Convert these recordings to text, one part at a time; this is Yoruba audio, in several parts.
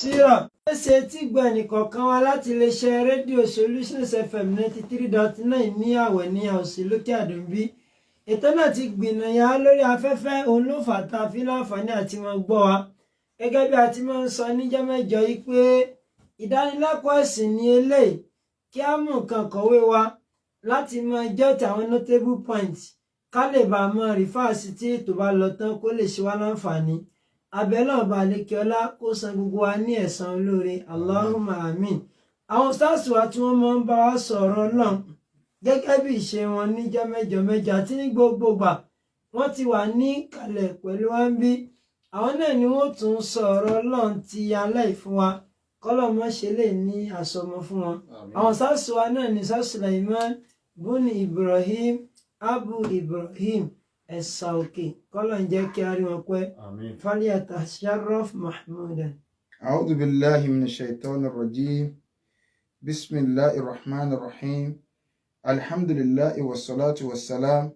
tafsira. Ẹ ṣe tí gbọ́ ẹnìkọ̀ọ̀kan wá láti iléeṣẹ́ rédíò Solutions FM 93.9 ní Àwẹ̀ ní Àòsì lókè Àdùnbí. Ètò náà ti gbìnàyà lórí afẹ́fẹ́ òun ló fà tá a fi láǹfààní àti máa gbọ́ wa. Gẹ́gẹ́ bí a ti máa ń sọ níjọ́ mẹ́jọ yìí pé ìdánilẹ́kọ̀ọ́ ẹ̀sìn ní eléyìí kí á mú nǹkan kọ̀wé wa láti máa jot àwọn notable points ká lè bá a máa rìfáàsì tí ètò bá lọ tán kó lè ṣe wá láǹfààní. Abẹ́lẹ́ ọba àlekèọlá kó san gbogbo wa ní ẹ̀san olóore Allahumma amin. Àwọn stars wa tí wọ́n máa ń bá wa sọ̀rọ̀ náà gẹ́gẹ́ bí ìṣe wọn níjọ́ mẹ́jọ mẹ́jọ àti ní gbogbo gbà wọ́n ti wà ní kalẹ̀ pẹ̀lú wa ń bí. Àwọn náà ni wọ́n tún sọ̀rọ̀ Ọlọ́run ti alẹ́ fún wa kọ́lọ́mọ́ ṣe lè ní àsọmọ fún wọn. Àwọn stars wa náà ni Sir Sulaiman buni Ibrahim Abu Ibrahim ẹ̀sà òkè kọ́lọ̀ ń jẹ́ kí a rí wọn pẹ́. Falyatasharaff mahmudan. A'udhu billahi minash shaitanir rajim. Bismillahir rahmanir rahim. Alhamdulillahi wassalatu wassalam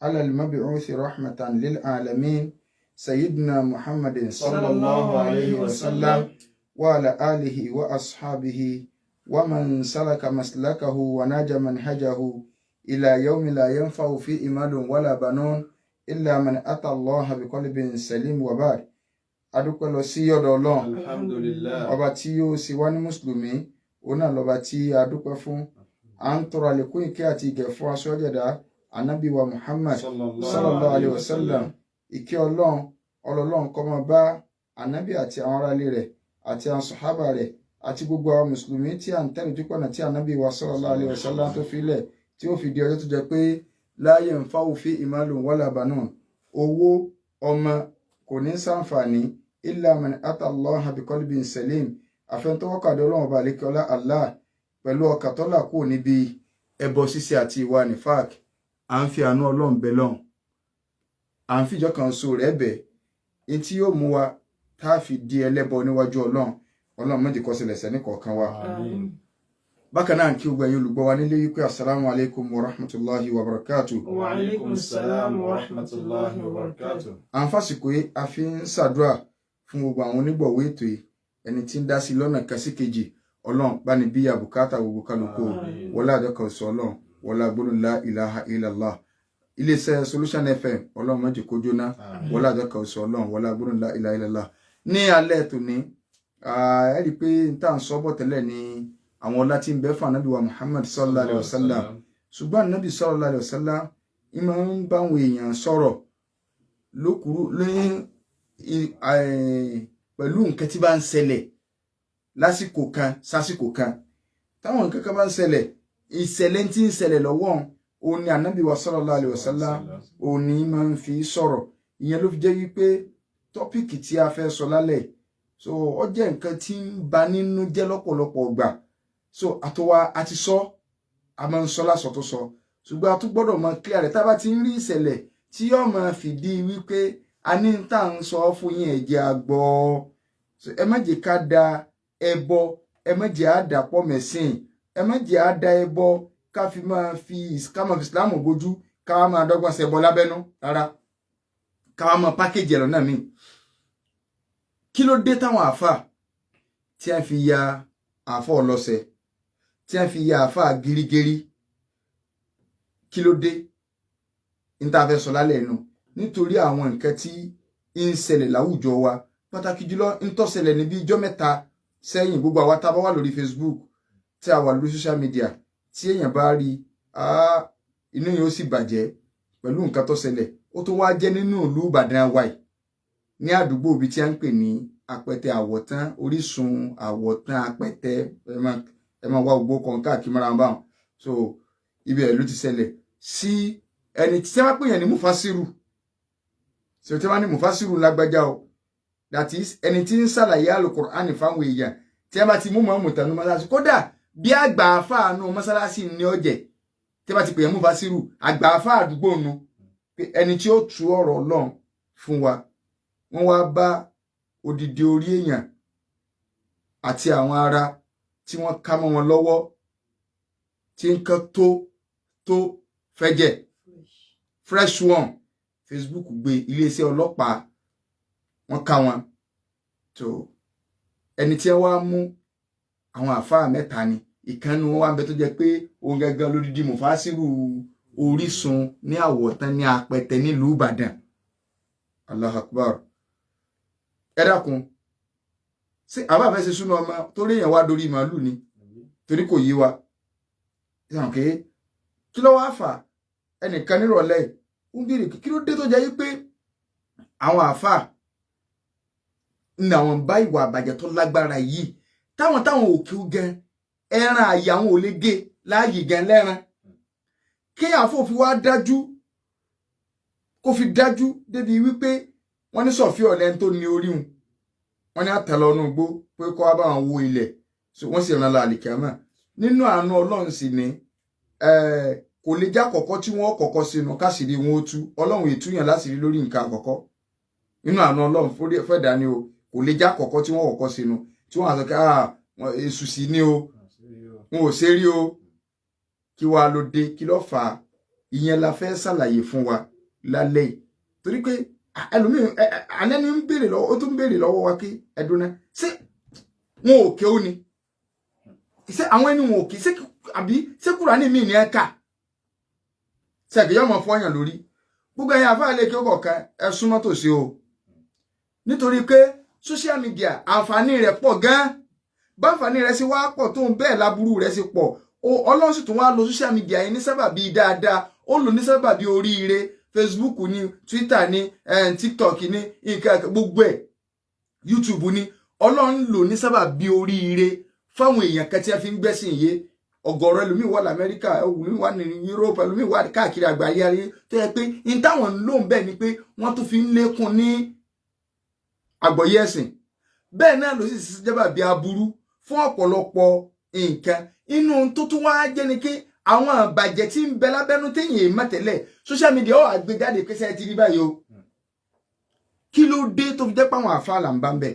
ala al-mab'uthi rahmatan lil alamin sayyidina Muhammadin sallallahu alayhi wa sallam wa ala alihi wa ashabihi wa man salaka maslakahu wa naja manhajahu ila yawmi la yanfa'u fi imalun wala banun illa man ata Allah biqalbin salim wa ba'd. Adúpẹ́ lọ sí ọ̀dọ̀ Ọlọ́run. Alhamdulillah. Ọba tí ó sì wá ní mùsùlùmí, òun náà lọ́ba tí a dúpẹ́ fún. À ń tọrọ àlékún ìkẹ́ àti ìgẹ̀ fún aṣọ́jẹ̀dá Ànábì wa Muhammad sallallahu alayhi wa sallam. Ìkẹ́ Ọlọ́run kó máa bá Ànábì àti àwọn aráalé rẹ̀ àti àwọn sàhábà rẹ̀ àti gbogbo àwọn mùsùlùmí tí à ń tẹ̀lé dúpọ̀nà tí Ànábì wa sallallahu alayhi wa sallam tó filẹ̀ tí ó fi di ọjọ́ tó jẹ́ pé la yanfa'u fi imalun wala banun. Owó ọmọ kò ní ṣàǹfààní illa man ata Allah biqalbin salim. Àfẹnutọ́wọ́kàdé Ọlọ́run ọba àlékọ́lá Allah pẹ̀lú ọkàn tó là kúrò níbi ẹbọ ṣíṣe àti ìwà nifak. À ń fi àánú Ọlọ́run bẹ lọ́hùn. À ń fìjọ kan so rẹ̀ bẹ̀. Èyí tí yóò mú wa tá a fi di ẹlẹ́bọ níwájú Ọlọ́run. Ọlọ́run méjì kó ṣẹlẹ̀ sẹ́ni kọ̀ọ̀kan wa. Àmín. Bákan náà kí gbogbo ẹ̀yin olùgbọ́ wa nílé wípé assalamu alaikum wa rahmatullahi wa barakatuh. Wa alaikum salam wa rahmatullahi wa barakatuh. À ń fàsìkò yìí a fi ń ṣàdúrà fún gbogbo àwọn onígbọ̀wọ́ ètò yìí ẹni tí ń dá sí lọ́nà kan sí kejì Ọlọ́run bá ní bí àbùkátà gbogbo kálukú wọlá àjọkọ̀ sọ Ọlọ́run wọlá gbólóhùn la ilaha illallah. Iléeṣẹ́ Solution FM Ọlọ́run má jẹ́ kó jóná wọlá àjọkọ̀ sọ Ọlọ́run wọlá gbólóhùn la ilaha illallah. Ní alẹ́ tòní ẹ rí i pé n tá à ń sọ bọ̀ tẹ́lẹ̀ ni àwọn ọlá tí ń bẹ fún Ànábì wa Muhammad sallallahu alayhi wa sallam. Ṣùgbọ́n Ànábì sallallahu alayhi wa sallam ìmọ̀ ń bá àwọn èèyàn sọ̀rọ̀ lókùrú pẹ̀lú nǹkan tí bá ń ṣẹlẹ̀ lásìkò kan sásìkò kan. Táwọn nǹkan kan bá ń ṣẹlẹ̀ ìṣẹ̀lẹ̀ tí ń ṣẹlẹ̀ lọ́wọ́ òun ni Ànábì wa sallallahu alayhi wa sallam òun ni máa ń fi sọ̀rọ̀. Ìyẹn ló fi jẹ́ wípé tọ́pìkì tí a fẹ́ sọ lálẹ́ so ó jẹ́ nǹkan tí ń ba nínú jẹ́ lọ́pọ̀lọpọ̀ gbà. So àtọwà àti sọ a máa ń sọ lásọ tó sọ ṣùgbọ́n a tún gbọ́dọ̀ máa clear rẹ̀ tá bá ti ń rí ìṣẹ̀lẹ̀ tí yóò máa fìdí wípé a ní tá à ń sọ fún yín ẹ̀jẹ̀ àgbọ̀. So ẹ má jẹ́ ká da ẹbọ, ẹ má jẹ́ á dà pọ̀ mẹ́sìn, ẹ má jẹ́ á da ẹbọ ká máa fi Islam bójú ká máa dọ́gbọ́n ṣẹbọ lábẹ́nú rárá ká máa pákéjì ẹ̀rọ náà míì. Kí ló dé táwọn àáfà tí a fi ya àáfà Olose tí a fi ya àáfà Geri kí ló dé níta fẹ́ sọ lálẹ́ inú nítorí àwọn nǹkan tí ń ṣẹlẹ̀ láwùjọ wa pàtàkì jùlọ ń tó ṣẹlẹ̀ níbi ijọ́ mẹ́ta sẹ́yìn. Gbogbo àwa tá a bá wà lórí Facebook tí a wà lórí social media tí èèyàn bá rí inú yìí ó sì bàjẹ́ pẹ̀lú nǹkan tó ṣẹlẹ̀. Ó tún wá jẹ́ nínú ìlú Ìbàdàn wa yìí ní àdúgbò ibi tí a ń pè ní Apẹtẹ Àwọ̀tán, Orísun Àwọ̀tán Apẹtẹ, ẹ máa wá gbogbo kan káàkiri mọ́ra báwọn. So ibẹ̀ ló ti ṣẹlẹ̀ sí ẹni tí wọ́n pè yẹn ní Mufasiru. So tí wọ́n ní Mufasiru lágbájá o, that is ẹni tí ń ṣàlàyé Al-Qur'ani fáwọn èèyàn tí wọ́n bá ti mú mọ́mù tánú mọ́sálásí. Kódà bí àgbà àfáànù mọ́sálásí ní ọ̀jẹ̀ tí wọ́n bá ti pè yẹn Mufasiru, àgbà àfáà àdúgbò nu ẹni tí ó tú ọ̀rọ̀ Ọlọ́run fún wa. Wọ́n wá bá odidi orí èèyàn àti àwọn ará tí wọ́n ká mọ́ wọn lọ́wọ́ tí nǹkan tó fẹ́jẹ̀ fresh one. Facebook gbé iléeṣẹ́ ọlọ́pàá wọ́n ká wọn. So ẹni tí wá mú àwọn àfáà mẹ́ta ni ìkànnì wọn wá ń bẹ tó jẹ́ pé òun gangan lódìdí mufasiru Orísun ní Àwọ̀tán ní Apẹtẹ nílùú Ìbàdàn. Allahu Akbar. Ẹ dákun ṣé àbá fẹ́ ṣe súná ọmọ torí èèyàn wá dorí màálù ni torí kò yí wa kí ló wá fà ẹnìkan nírọ̀lẹ́ ń bèrè kí ló dé tó jẹ́ wípé àwọn àfáà ní àwọn bá ìwà àbàjẹ́ tó lágbára yìí táwọn òkè gan ẹran àyà àwọn ò lè gé láàyè gan lẹ́ran kí àfòfin wá dájú kó fi dájú débi wípé wọ́n ní sọ̀fí ọ̀lẹ́ tó ní orí wọn wọ́n ní àtẹ̀lọ́nù gbó pé kó wá bá wọn wo ilẹ̀ wọ́n sì ràn láàlì kẹ́mà nínú àánú Ọlọ́run sì ní kò lè já kọ̀kọ́ tí wọ́n kọ̀kọ́ sínú káṣírí wọn ó tú Ọlọ́run ètúyàn láṣìírí lórí nǹkan àkọ́kọ́ nínú àánú Ọlọ́run fẹ́dà ni o kò lè já kọ̀kọ́ tí wọ́n kọ̀kọ́ sínú tí wọ́n àsọ̀kẹ́ èṣù sí ni o wọn ò ṣe rí o kí wàá ló dé kí ló fà á ìyẹn la fẹ́ ṣàlàyé fún wa lálẹ́ yìí torí pé ẹlòmíì anẹ́ni ń béèrè lọ́wọ́ ó tún ń béèrè lọ́wọ́ wa kí ẹdún náà ṣé wọn ò ké ó ni ṣé àwọn ẹni wọn ò ké àbí ṣé Kùránì míì ní ẹ kà ṣèkìyọ́ mọ̀ fọyàn lórí gbogbo ẹ̀yin àfáà lè kí ó kọ̀ọ̀kan ẹ súnmọ́ tòsí o nítorí pé social media àǹfààní rẹ̀ pọ̀ gan bá àǹfààní rẹ̀ sì wá pọ̀ tó ń bẹ́ẹ̀ láburú rẹ̀ sì pọ̀ Ọlọ́run sì tún wá lo social media yìí ní sábàbí dáadáa ó lò ní sábàbí oríire Facebook ni Twitter ni TikTok ni nǹkan gbogbo ẹ̀ YouTube ni Ọlọ́run lò ní sábàbí oríire fáwọn èèyàn kan tí a fi ń gbẹ́sìn yé ọ̀gọ̀rọ̀ ẹlòmíì wà l'Amẹ́ríkà ẹlòmíì wà ní Europe ẹlòmíì wà káàkiri àgbáyé ayé tó yẹ pé in táwọn ń lò ń bẹ̀ ni pé wọ́n tún fi ń lékún ní àgbọ́yé ẹ̀sìn bẹ́ẹ̀ náà ló sì jẹ́bà bí aburú fún ọ̀pọ̀lọpọ̀ nǹkan inú tó tún wá jẹ́ ni pé àwọn àbàjẹ́ tí ń bẹ lábẹ́nú téèyàn má tẹ́lẹ̀ social media ó àgbéjáde pé sẹ́ẹ̀ ti rí báyìí o kí ló dé tó fi jẹ́ pé àwọn àfáà là ń bá ń bẹ̀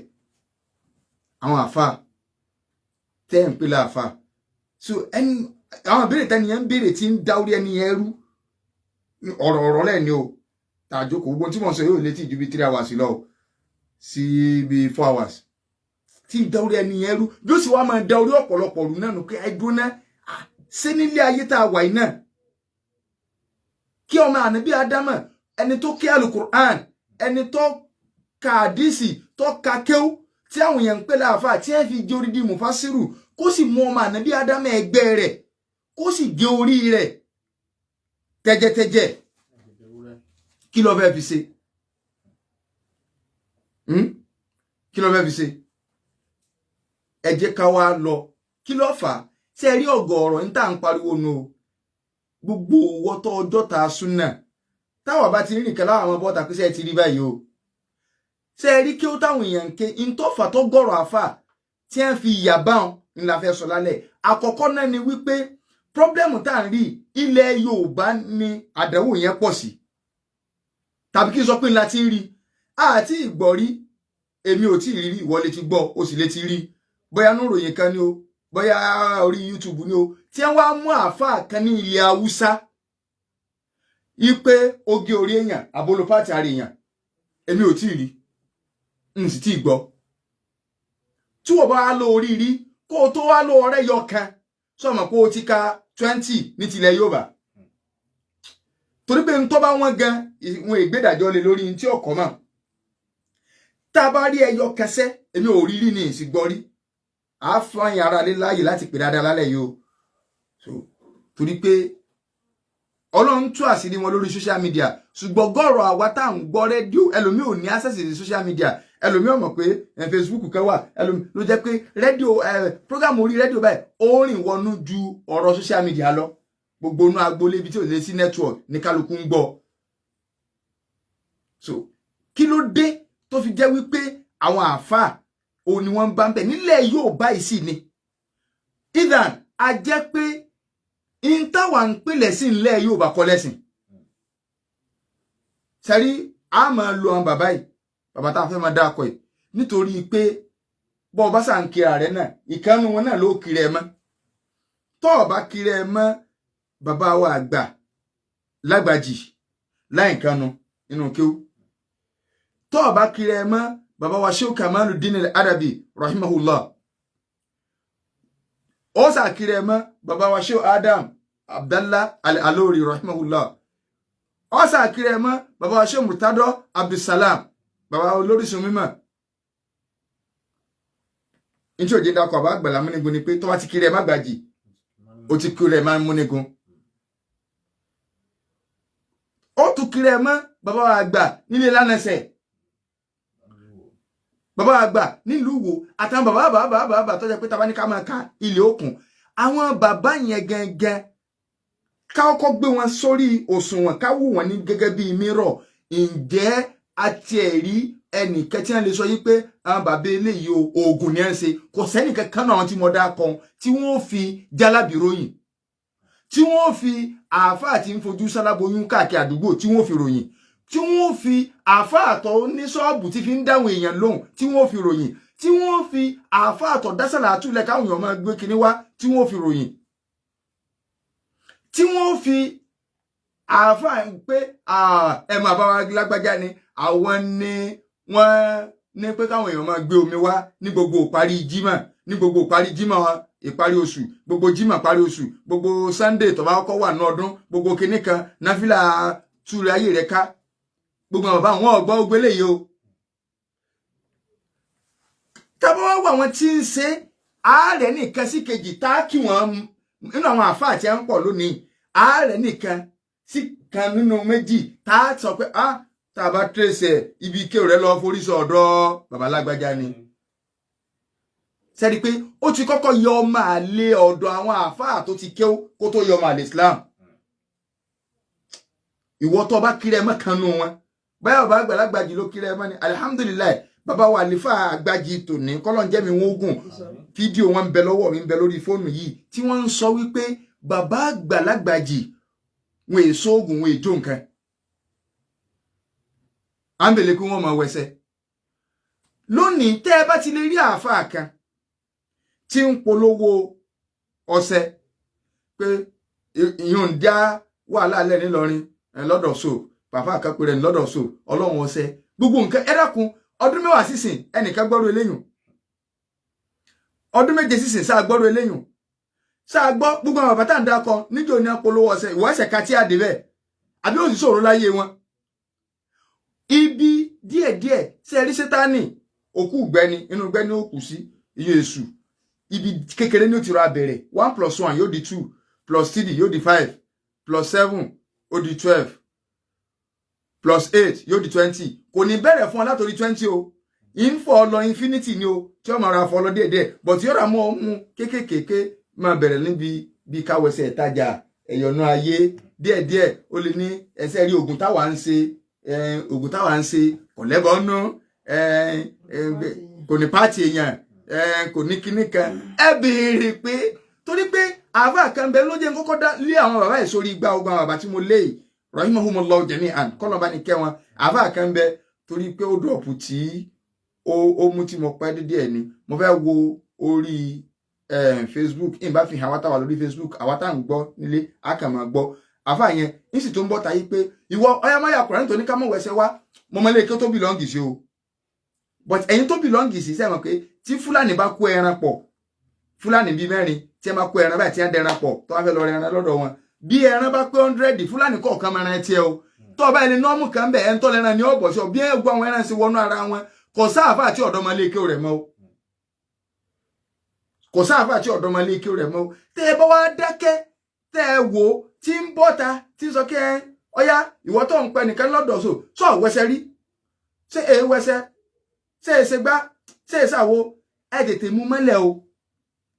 àwọn àfáà tẹ́ ń pè láàfáà so ẹni àwọn ìbéèrè tẹ́ni yẹn ń béèrè tí ń dá orí ẹni yẹn rú ọ̀rọ̀ lẹ́ni o tàjókòó gbogbo tí mo sọ yóò létí ju bí 3 hours lọ sí bí 4 hours tí ń dá orí ẹni yẹn rú yóò sì wá máa dá orí ọ̀pọ̀lọpọ̀ rú náà nù pé ẹdún náà ṣé nílé ayé tá a wà yìí náà kí ọmọ ànábì Ádámà ẹni tó ké alukur'an ẹni tó ka àdísì tó ka kéwú tí àwọn èèyàn ń pè láàfáà tí ẹ fi jẹ orí di mufasiru kó sì mú ọmọ ànábì Ádámà ẹgbẹ́ rẹ̀ kó sì gé orí rẹ̀ tẹ́jẹ́tẹ́jẹ́ kí ló fẹ́ fi ṣe kí ló fẹ́ fi ṣe ẹ jẹ́ ká wá lọ kí ló fà á ṣe rí ọ̀gọ̀ọ̀rọ̀ ní tá à ń pariwo nu o gbogbo wọ́tọ̀ ọjọ́ ta súnà táwọn bá ti rí nìkan láwọn ọmọ bọ́ta pé ṣe ti rí báyìí o ṣe rí kí ó táwọn èèyàn ń ké ìtọ́fà tó gọ̀rọ̀ àfà tí wọ́n fi ìyà báwọn ńlá fẹ́ sọ lálẹ́ àkọ́kọ́ náà ni wípé pọ́blẹ́mù tá à ń rí ilẹ̀ Yorùbá ni àdánwò yẹn pọ̀ sí tàbí kí n sọ pé ńlá ti ń rí àti ìgbọ̀rí èmi ò tí ì rí ìwọ lè ti gbọ́ o sì lè ti rí bóyá nú ròyìn kan ni o bóyá orí YouTube ni o tí wọ́n wá mú àáfàá kan ní ilẹ̀ Haúsá ipe oge orí èèyàn abolopáàtì ara èèyàn èmi ò tí ì rí n sì tí ì gbọ́ tí wọ́n bá lọ orí rí kó o tó wá lọ ọ̀rẹ́ yọ kan sọmọ pé o ti ka 20 ní tilẹ̀ Yorùbá torí pé n tó bá wọ́n gan ìwọ̀n ìgbédàjọ́ lé lórí tí ọkọ̀ mọ̀ tá a bá rí ẹyọ kẹsẹ́ èmi ò rí rí ní ìsìgbọ́ rí a fún ara lé láàyè láti pè dáadáa lálẹ́ yìí o so torí pé Ọlọ́run tú àṣírí wọn lórí social media ṣùgbọ́n gọ́ọ̀rọ̀ àwa tá à ń gbọ́ rédíò ẹlòmíì ò ní access sí social media ẹlòmíì ò mọ̀ pé Facebook kan wà ẹlòmíì ló jẹ́ pé rédíò program orí rédíò báyìí ó rìn wọnú ju ọ̀rọ̀ social media lọ gbogbo inú agboolé ibi tí ò lè sí network ní kálukú ń gbọ́ so kí ló dé tó fi jẹ́ wípé àwọn àáfàá òun ni wọ́n bá ń bẹ̀ nílẹ̀ Yorùbá yìí sì ni idan a jẹ́ pé ìntàwà ń pèlẹ̀ sí ilẹ̀ Yorùbá kọ́ lẹ́sìn sẹ́rí a máa lo àwọn bàbá yìí bàbá tá a fẹ́ máa dákọ̀ yìí nítorí pé bọ́ ọba sàn kiri ààrẹ náà ìkànnì wọn náà ló kiri ẹ mọ́ tọ́ ọba kiri ẹ mọ́ bàbá wa àgbà lágbàjì láìkanu nínú kéwú tọ́ ọba kiri ẹ mọ́ bàbá wa Sheikh Kamaluddin al-Adabi rahimahullah ó sàkiri ẹ̀ mọ́ bàbá wa Sheikh Adam Abdallah al-Alori rahimahullah ó sàkiri ẹ̀ mọ́ bàbá wa Sheikh Murtado Abdulsalam bàbá olórísun mímọ́ ní tí òjé dákọ̀ àbá àgbàlá múnigun ni pé tó bá ti kiri ẹ̀ má gbàjì ó ti kiri ẹ̀ má múnigun ó tún kiri ẹ̀ mọ́ bàbá wa àgbà nílé lánàṣẹ̀ bàbá àgbà nílùú Wo àtàwọn bàbá tó jẹ́ pé tàbá ní ká máa ka ilé òkun àwọn bàbá yẹn gangan ká kọ́kọ́ gbé wọn sórí òṣùwọ̀n ká wò wọ́n ní gẹ́gẹ́ bí mírọ̀ ǹjẹ́ àti ẹ̀rí ẹnìkan tí wọ́n lè sọ yí pé àwọn bàbá eléyìí oògùn ni ẹ̀ ń ṣe kò sẹ́nìkan kan náà tí mo dá kan tí wọ́n fi jálábì ròyìn tí wọ́n fi àáfàá tí ń fojú sáláboyún káàkiri àdúgbò tí wọ́n fi ròyìn tí wọ́n fi àáfàá tó ní ṣọ́ọ̀bù tí fi ń dáhùn èèyàn lóhùn tí wọ́n fi ròyìn tí wọ́n fi àáfàá tó dásàlà àtúlẹ̀ káwọn èèyàn máa gbé kinní wá tí wọ́n fi ròyìn tí wọ́n fi àáfàá pé ẹ̀mọ̀ àbáwá lágbájá ni àwọn ni wọ́n ní pé káwọn èèyàn máa gbé omi wá ní gbogbo ìparí jímọ̀ ní gbogbo ìparí jímọ̀ ìparí oṣù gbogbo jímọ̀ parí oṣù gbogbo Sunday tó bá kọ́kọ́ wà ní ọdún gbogbo kinní kan náfìlà túlẹ̀ ayé rẹ̀ ká gbogbo bàbá wọn ọgbọ́ ogbélé yìí o tàbí wọ́n wà wọn tí ń ṣe ààrẹ nìkan sí kejì tá kí wọ́n nínú àwọn àfáà tí a ń pọ̀ lónìí ààrẹ nìkan sí kan nínú méjì tá sọ pé tá a bá tẹ̀sẹ̀ ibi ike rẹ̀ lọ forí sọ ọ̀dọ̀ bàbá lágbájá ni sẹ́ni pé ó ti kọ́kọ́ yọ ọmọ àlè ọ̀dọ̀ àwọn àfáà tó ti kéwú kó tó yọ ọmọ àlè Islam ìwọ tó bá kiri ẹ mọ́ kanú wọn báyọ̀ bàbá àgbàlagbàjì ló kiri ẹ mọ́ ni alihamudulilayi bàbá wa àlefa àgbàjì tòní kọ́lọ́njẹ́ mi wọ́n gùn fídíò wọn ń bẹ lọ́wọ́ mi ń bẹ lórí fóònù yìí tí wọ́n ń sọ wípé bàbá àgbàlagbàjì wọn èso oògùn wọn èjó nǹkan à ń bèlè kí wọ́n máa wẹsẹ̀ lónìí tẹ́ ẹ bá ti lè rí àáfàá kan tí ń polówó ọṣẹ pé ìyọ̀n já wàhálà lẹ́ nílọrin lọ́dọ̀ so bàbá àkàpẹ́ rẹ̀ lọ́dọ̀ so ọlọ́run ọṣẹ gbogbo nǹkan ẹ dákun ọdún mẹ́wàá sísìn ẹnìkan gbọ́rọ̀ eléyùn ọdún méje sísìn sáà gbọ́rọ̀ eléyùn sáà gbọ́ gbogbo àwọn bàbá tá à ń dákọ níjó ní apolówó ọṣẹ ìwọ ẹsẹ̀ ká tí a dé bẹ́ẹ̀ àbí ó sì sọ̀rọ̀ láyé wọn ibi díẹ̀díẹ̀ ṣe rí sátánì òkú gbẹni inú gbẹni ó kù sí iye èṣù ibi kékeré ní ó ti rọ abẹ̀rẹ̀ 1+1 yóò di 2 +3 yóò di 5 +7 ó di 12 +8 yóò di 20 kò ní bẹ̀rẹ̀ fún ọ látòrí 20 o info lọ infinity ni o tí ó máa ra fọlọ díẹ̀díẹ̀ but yóò rà mọ́ ọmú kékékèké máa bẹ̀rẹ̀ níbi bí káwẹsẹ̀ ìtajà ẹ̀yọ̀nà ayé díẹ̀díẹ̀ ó lè ní ẹsẹ̀ rí oògùn táwa ń ṣe kò lẹ́bọ̀ọ́nú kò ní pàtì èèyàn kò ní kíní kan ẹ béèrè pé torí pé àbá kan bẹ ló jẹ́ kọ́kọ́ dá lé àwọn bàbá ẹ̀ sórí igbá ogun àwọn bàbá tí mo lé yìí rahimahumullahu jami'an kọ́nà bá ní kẹ́ wọn àbá kan bẹ torí pé ó dọ̀pù tí ó mú tí mo pẹ́ dídí ẹ̀ ni mo fẹ́ wo orí Facebook in bá fi hàn àwa táwa lórí Facebook àwa tá à ń gbọ́ nílé a kàn máa gbọ́ àfà yẹn ní sì tó ń bọ́ tayé pé ìwọ ọyá máyà kùránì tó ní ká mọ̀ wẹsẹ̀ wá mo mọ ilé kí ó tó bìlọ́ǹgì sí o but ẹ̀yin tó bìlọ́ǹgì sí sẹ́wọ̀n pé tí Fúlàní bá kó ẹran pọ̀ Fúlàní bíi mẹ́rin tí ẹ máa kó ẹran báyìí tí ẹ ń dẹran pọ̀ tó wá fẹ́ lọ rẹ ẹran lọ́dọ̀ wọn bí ẹran bá pé 100 Fúlàní kọ̀ọ̀kan máa ran tiẹ̀ o tó ọba ẹni nọ́ọ̀mù kan bẹ̀ ẹ̀ ń tọ́lẹ̀ ẹran ní ọ̀bọ̀ sí ọ bí ẹ gbọ́ àwọn ẹran sí wọnú ara wọn kò sáàfà àti ọ̀dọ́ máa lé kí ó rẹ̀ mọ́ o kò sáàfà àti ọ̀dọ́ máa lé kí ó rẹ̀ mọ́ o tẹ́ ẹ bá wá dákẹ́ tẹ́ ẹ wò ó tí ń bọ́ta tí ń sọ kí ẹ ọyá ìwọ tó ń pẹ nìkan lọ́dọ̀ sọ wẹsẹ̀ rí ṣé èé wẹsẹ̀ ṣé èé ṣe gbá ṣé èé ṣàwo ẹ tètè mú mọ́lẹ̀ o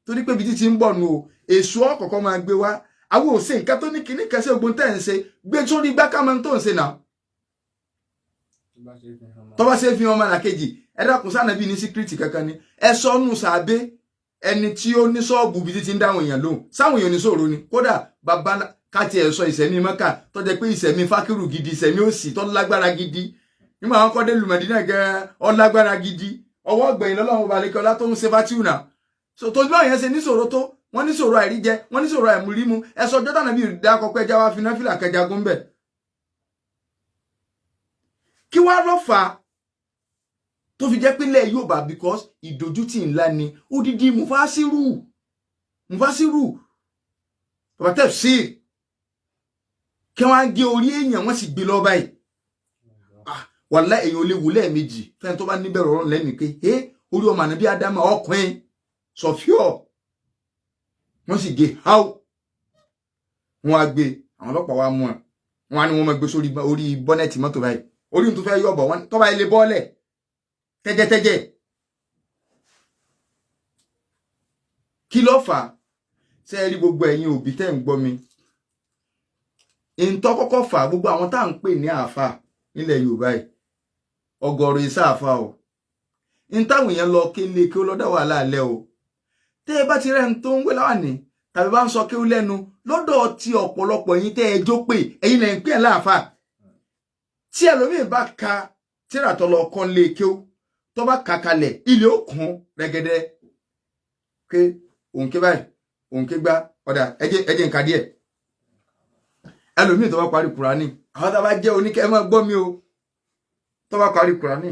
torí pé ibi tí ti ń bọ̀ nù o èso ọ̀kọ̀ọ̀kan máa gbé wá àwọn ò ṣe nǹkan tó ní kíní kan sí ogun tẹ́ ń ṣe gbé sórí gbá ká máa tó ń ṣe náà tó bá ṣe fi hàn ọmọ làkejì ẹ dákun sáà nàbí ní síkírìtì kankan ni ẹ sọnù sàbẹ ẹni tí ó ní ṣọ́ọ̀bù bí ti ń dáhùn èèyàn lóhùn sáwọn èèyàn ní sòro ni kódà bàbá káti ẹ̀ sọ ìṣẹ̀mí mọ́kà tó jẹ́ pé ìṣẹ̀mí fákìrù gidi ìṣẹ̀mí òsì tó lágbára gidi nígbà wọn kọ́ dé lùmọ̀dínà gan ọ lágbára gidi ọwọ́ ọgbẹ̀yìn lọ́lọ́run balẹ̀kẹ́ ọlá tó ń ṣe fátíù náà so tó bá yẹn ṣe níṣòro tó wọ́n níṣòro àìríjẹ wọ́n níṣòro àìmúrímú ẹ̀sọ́ ọjọ́ tànà bí dákọ̀ pé ẹja wá fi náfìlà kẹjagun bẹ̀ kí wá ló fà á tó fi jẹ́ pé ilẹ̀ Yorùbá because ìdójútì ńlá ni odidi mufasiru bàbá tẹ̀ sí kí wọ́n gé orí èèyàn wọ́n sì gbé lọ báyìí wàláhì èèyàn ò lè wù lẹ́ẹ̀mejì fẹ́ni tó bá níbẹ̀rù Ọlọ́run lẹ́nu pé orí ọmọ ànábì Ádámù ọkùnrin sọfíọ́ wọ́n sì gé háù wọ́n á gbé àwọn ọlọ́pàá wa mú wọn á ní wọ́n máa gbé sórí orí bọ́nẹ́ẹ̀tì mọ́tò báyìí orí tó fẹ́ yọ̀bọ̀ wọn tó bá ilé bọ́ọ̀lẹ̀ tẹ́jẹ́tẹ́jẹ́ kí ló fà á ṣé ẹ rí gbogbo ẹ̀yin òbí tẹ́ ń gbọ́ mi ìntọ́ kọ́kọ́ fà á gbogbo àwọn tá à ń pè ní àáfà nílẹ̀ Yorùbá yìí ọ̀gọ̀rọ̀ ìsá àáfà o ìntàwọn èèyàn lọ kéle kí ó lọ́dọ̀ wà láàlẹ́ o tẹ́ ẹ bá ti rẹ́ ń tó ń wé láwàní tàbí bá ń sọ kí ó lẹ́nu lọ́dọ̀ ti ọ̀pọ̀lọpọ̀ yín tẹ́ ẹ jó pé ẹ̀yin lẹ́yìn pé ẹ̀ láàfà tí ẹlòmíì bá ka tíra tó lọ kọ́ lé kí ó tó bá ka kalẹ̀ ilé ó kún rẹ́gẹ́dẹ́ pé òun ké báyìí òun ké gbá ọ̀dà ẹjẹ́ nǹkan díẹ̀ ẹlòmíì tó bá parí Kùránì àwọn tá a bá jẹ́ oníkẹ́ máa gbọ́ mi o tó bá parí Kùránì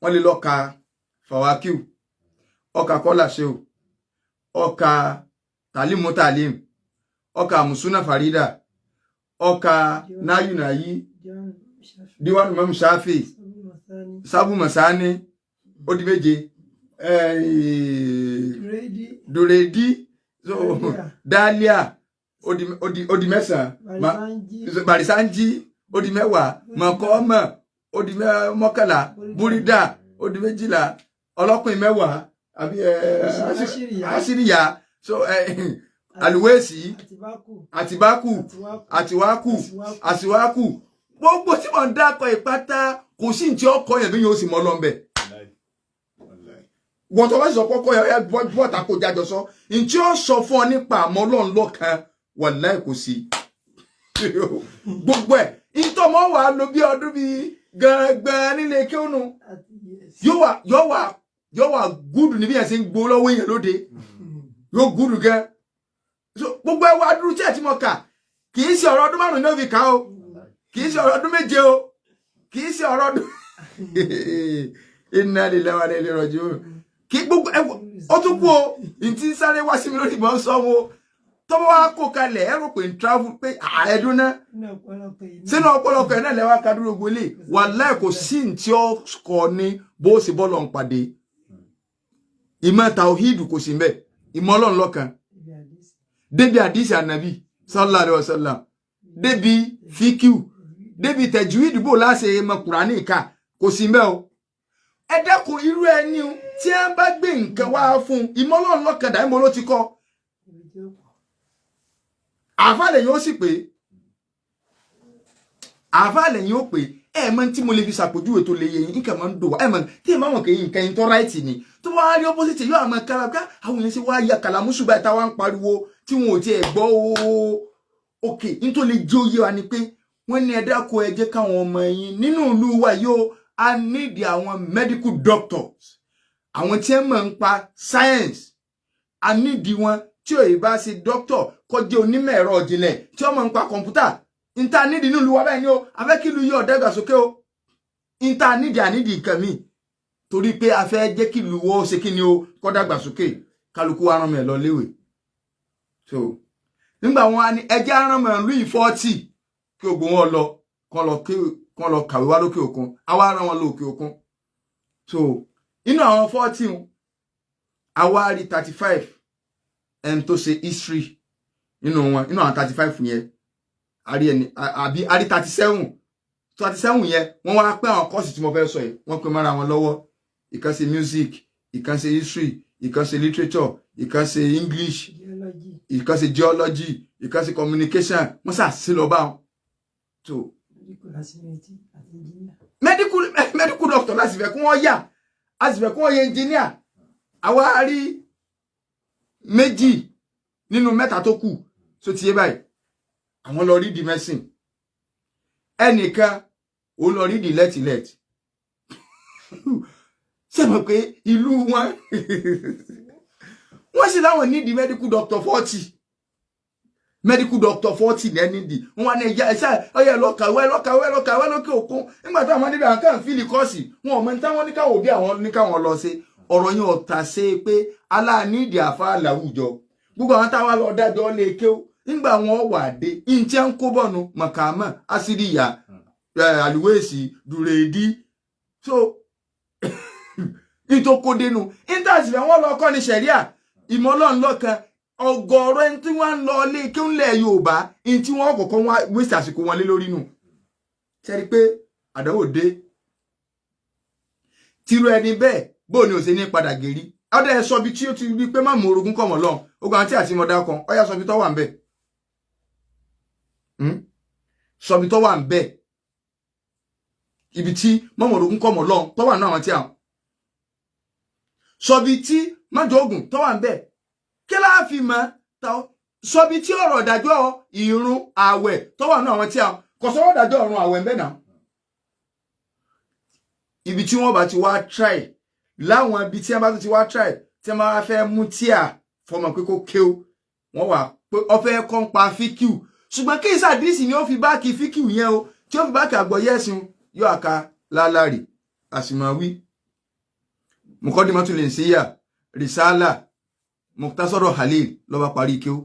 wọ́n lè lọ ka fàwákíù ọkà kọ́là ṣe o ọkà tàlímù tàlím ọkà mùsùnà fàrídà ọkà náyùnáyí díwánu mọ́mù ṣáfì sábù mọ̀sáni ó di méje dòrèdí dálíà ó di mẹ́sàn-án bàrísánjí ó di mẹ́wàá mọ̀kọ́mọ̀ ó di mọ́kànlá búrídà ó di méjìlá ọlọ́pìn mẹ́wàá àbí àṣíríyà so àlùwẹ̀sì àtìbákù àtiwákù àṣìwákù gbogbo tí wọ́n ń dákọ̀ ìpátá kò sí ní tí ó kọ́ yẹn bí yóò sì mọ́ lọ́nbẹ̀ wọ́n tó bá sọ kọ́kọ́ yẹn bọ́ta kò jájọ sọ ní tí ó sọ fún ọ nípa àmọ́ Ọlọ́run lọ́kan wàláhì kò sí gbogbo ẹ̀ ìtọ́mọ́ wà ló bí ọdún bíi gangan nílé kéwònù yóò wà gúdù níbi yẹn sí ń gbó lọ́wọ́ èèyàn lóde yóò gúdù gan gbogbo ẹwà dúró tí ẹ ti mọ kà kì í ṣe ọ̀rọ̀ ọdún márùn-ún náà fi kà ó kì í ṣe ọ̀rọ̀ ọdún méje o kì í ṣe ọ̀rọ̀ ọdún inna lillahi wa inna ilaihi raji'un kì gbogbo ẹwọ ó tún kú o ìtì sáré wá sí mi lórí ìbọn sọ́wọ́ tọ́wọ́ wá kó kalẹ̀ ẹ̀rọ pé ń travel pé ààrẹ̀dún náà sínú ọ̀pọ̀lọpọ̀ ẹ̀ náà lẹ́wà kadúró gbolé wàláhì kò sí tí ó kọ́ ní bó ṣe bọ́lọ̀ ń pàdé ìmọ̀ tàwhídù kò sí mbẹ̀ ìmọ̀ Ọlọ́run lọ́kan débi àdísì ànàbí sallallahu alaihi wasallam débi fíkíù débi tẹ̀júwìdù bò láṣẹ ìmọ̀ Kùránì ká kò sí mbẹ̀ o ẹ dẹ́kun irú ẹni tí a bá gbé nǹkan wá fún ìmọ̀ Ọlọ́run lọ́kan dà ìmọ̀ ló ti kọ́ àfàlẹ̀ yóò sì pé àfàlẹ̀ yóò pé mọ̀ tí mo lè fi ṣàpèjúwe tó lè yẹ yín nǹkan máa ń dùn wá mọ̀ tí èèmọ̀ mọ̀ kéyìn nǹkan yín tó ráìtì ni tó wá rí opposite yóò àmọ́ káraká àwọn èèyàn sì wá ya kàlàmúṣù báyìí táwa ń pariwo tí wọn ò tiẹ̀ gbọ́ òkè nítorí lè jẹ́ òye wa ni pé wọ́n ní ẹ dákun ẹ jẹ́ káwọn ọmọ yín nínú ìlú wa yóò a nídìí àwọn medical doctors àwọn tí ẹ mọ̀ ń pa science a nídìí wọn tí ò bá ṣe doctor kó jẹ́ onímọ̀ ẹ̀rọ ìjìnlẹ̀ tí ó mọ̀ ń pa kọ̀ǹpútà ìta nídìí nílùú wa báyìí ni ó afẹ́ kí ìlú yóò dàgbàsókè o ìta nídìí ànídìí nǹkan mi torí pé a fẹ́ jẹ́ kí ìlú wa ó ṣe kí ni ó kó dàgbàsókè kálukú wa rán mi lọ léwe so nígbà wọn á ní ẹjẹ́ rán mi lú ìfọ́tì kí gbogbo wọn lọ kán lọ kàwé wá lókè òkun àwa rán wọn lókè òkun so inú àwọn 40 àwa rí 35 ẹni tó ṣe history nínú wọn inú àwọn 35 yẹn àrí ẹni àbí àrí 37 yẹn wọ́n wá pé àwọn kọ́ọ̀sì tí mo fẹ́ sọ yìí wọ́n pè mọ́ra wọn lọ́wọ́ ìkan ṣe music ìkan ṣe history ìkan ṣe literature ìkan ṣe English ìkan ṣe geology ìkan ṣe communication wọ́n sà sí lọ bá wọn so medical doctor láti fẹ́ kí wọ́n yà láti fẹ́ kí wọ́n yẹ engineer àwa rí méjì nínú mẹ́ta tó kù so ti yé báyìí àwọn lọ rí di medicine ẹnìkan ó lọ rí di let ṣé mọ̀ pé ìlú wọn wọ́n sì láwọn ní di medical doctor 40 medical doctor 40 lẹ́ni dì wọ́n ní ẹja ẹ̀ṣá ọyẹ lọ́kàwé lókè òkun nígbà táwọn ọmọdé bá kàn fíìlì kọ́ọ̀sì wọn ò mọ ní táwọn oníkàwò bí àwọn oníkàwọn lọ sí ọ̀rọ̀ yẹn ọ̀tà ṣe pé aláàníìdì àfa làwùjọ gbogbo àwọn táwọn lọ dájọ́ lè kéw nígbà wọn wà dé ìǹtí ń kó bọ̀nù mọ̀kàmọ́ àṣíríyà àlùwẹ̀sì dùrèdí so ìtòkòdénú íńtàsì rẹ̀ wọ́n lọ kọ́ ní sẹ̀ríà ìmọ̀lọ́nlọ́kan ọ̀gọ̀rọ̀ ẹni tí wọ́n ń lọ ilé kí ń lẹ̀ Yorùbá ẹni tí wọ́n kọ̀ọ̀kan wá wíṣẹ̀ àsìkò wọn lé lórí nù sẹ́rí pé àdánwò dé tìrú ẹni bẹ́ẹ̀ bó ni ò ṣe ní padà gèrí ọdẹ ẹ sọbi tí ó ti rí pé má mú orogún kọmọ lọ ogun àti àti mọdà kan ọyá sọbi tó wà ń bẹ sọbi tó wà ń bẹ ibi tí mọmọ orogún kọmọ lọ tó wà náà àwọn tí àwọn sọbi tí mọjọ ogun tó wà ń bẹ kí láà fi mọ sọbi tí ọ̀rọ̀ ìdájọ́ ìrun ààwẹ̀ tó wà náà àwọn tí àwọn kò sọ̀rọ̀ ìdájọ́ ìrun ààwẹ̀ ń bẹ náà ibi tí wọ́n bá ti wá try láwọn ibi tí wọ́n bá ti wá try tí wọ́n bá fẹ́ mú tíà fọmọ pé kó kéw wọ́n wà pé ó fẹ́ kọ́ ń pa fíkìú ṣùgbọ́n kí ìsàdísì ni ó fi báàkì fíkìú yẹn o tí ó fi báàkì àgbọ̀yé ẹ̀sìn yóò àka lálàrí àsìmáwí mùkọ́dìmọ́tò lè ń ṣíyà rìsálà mùkútásọ́rọ̀ halil lọ́ba parí kéw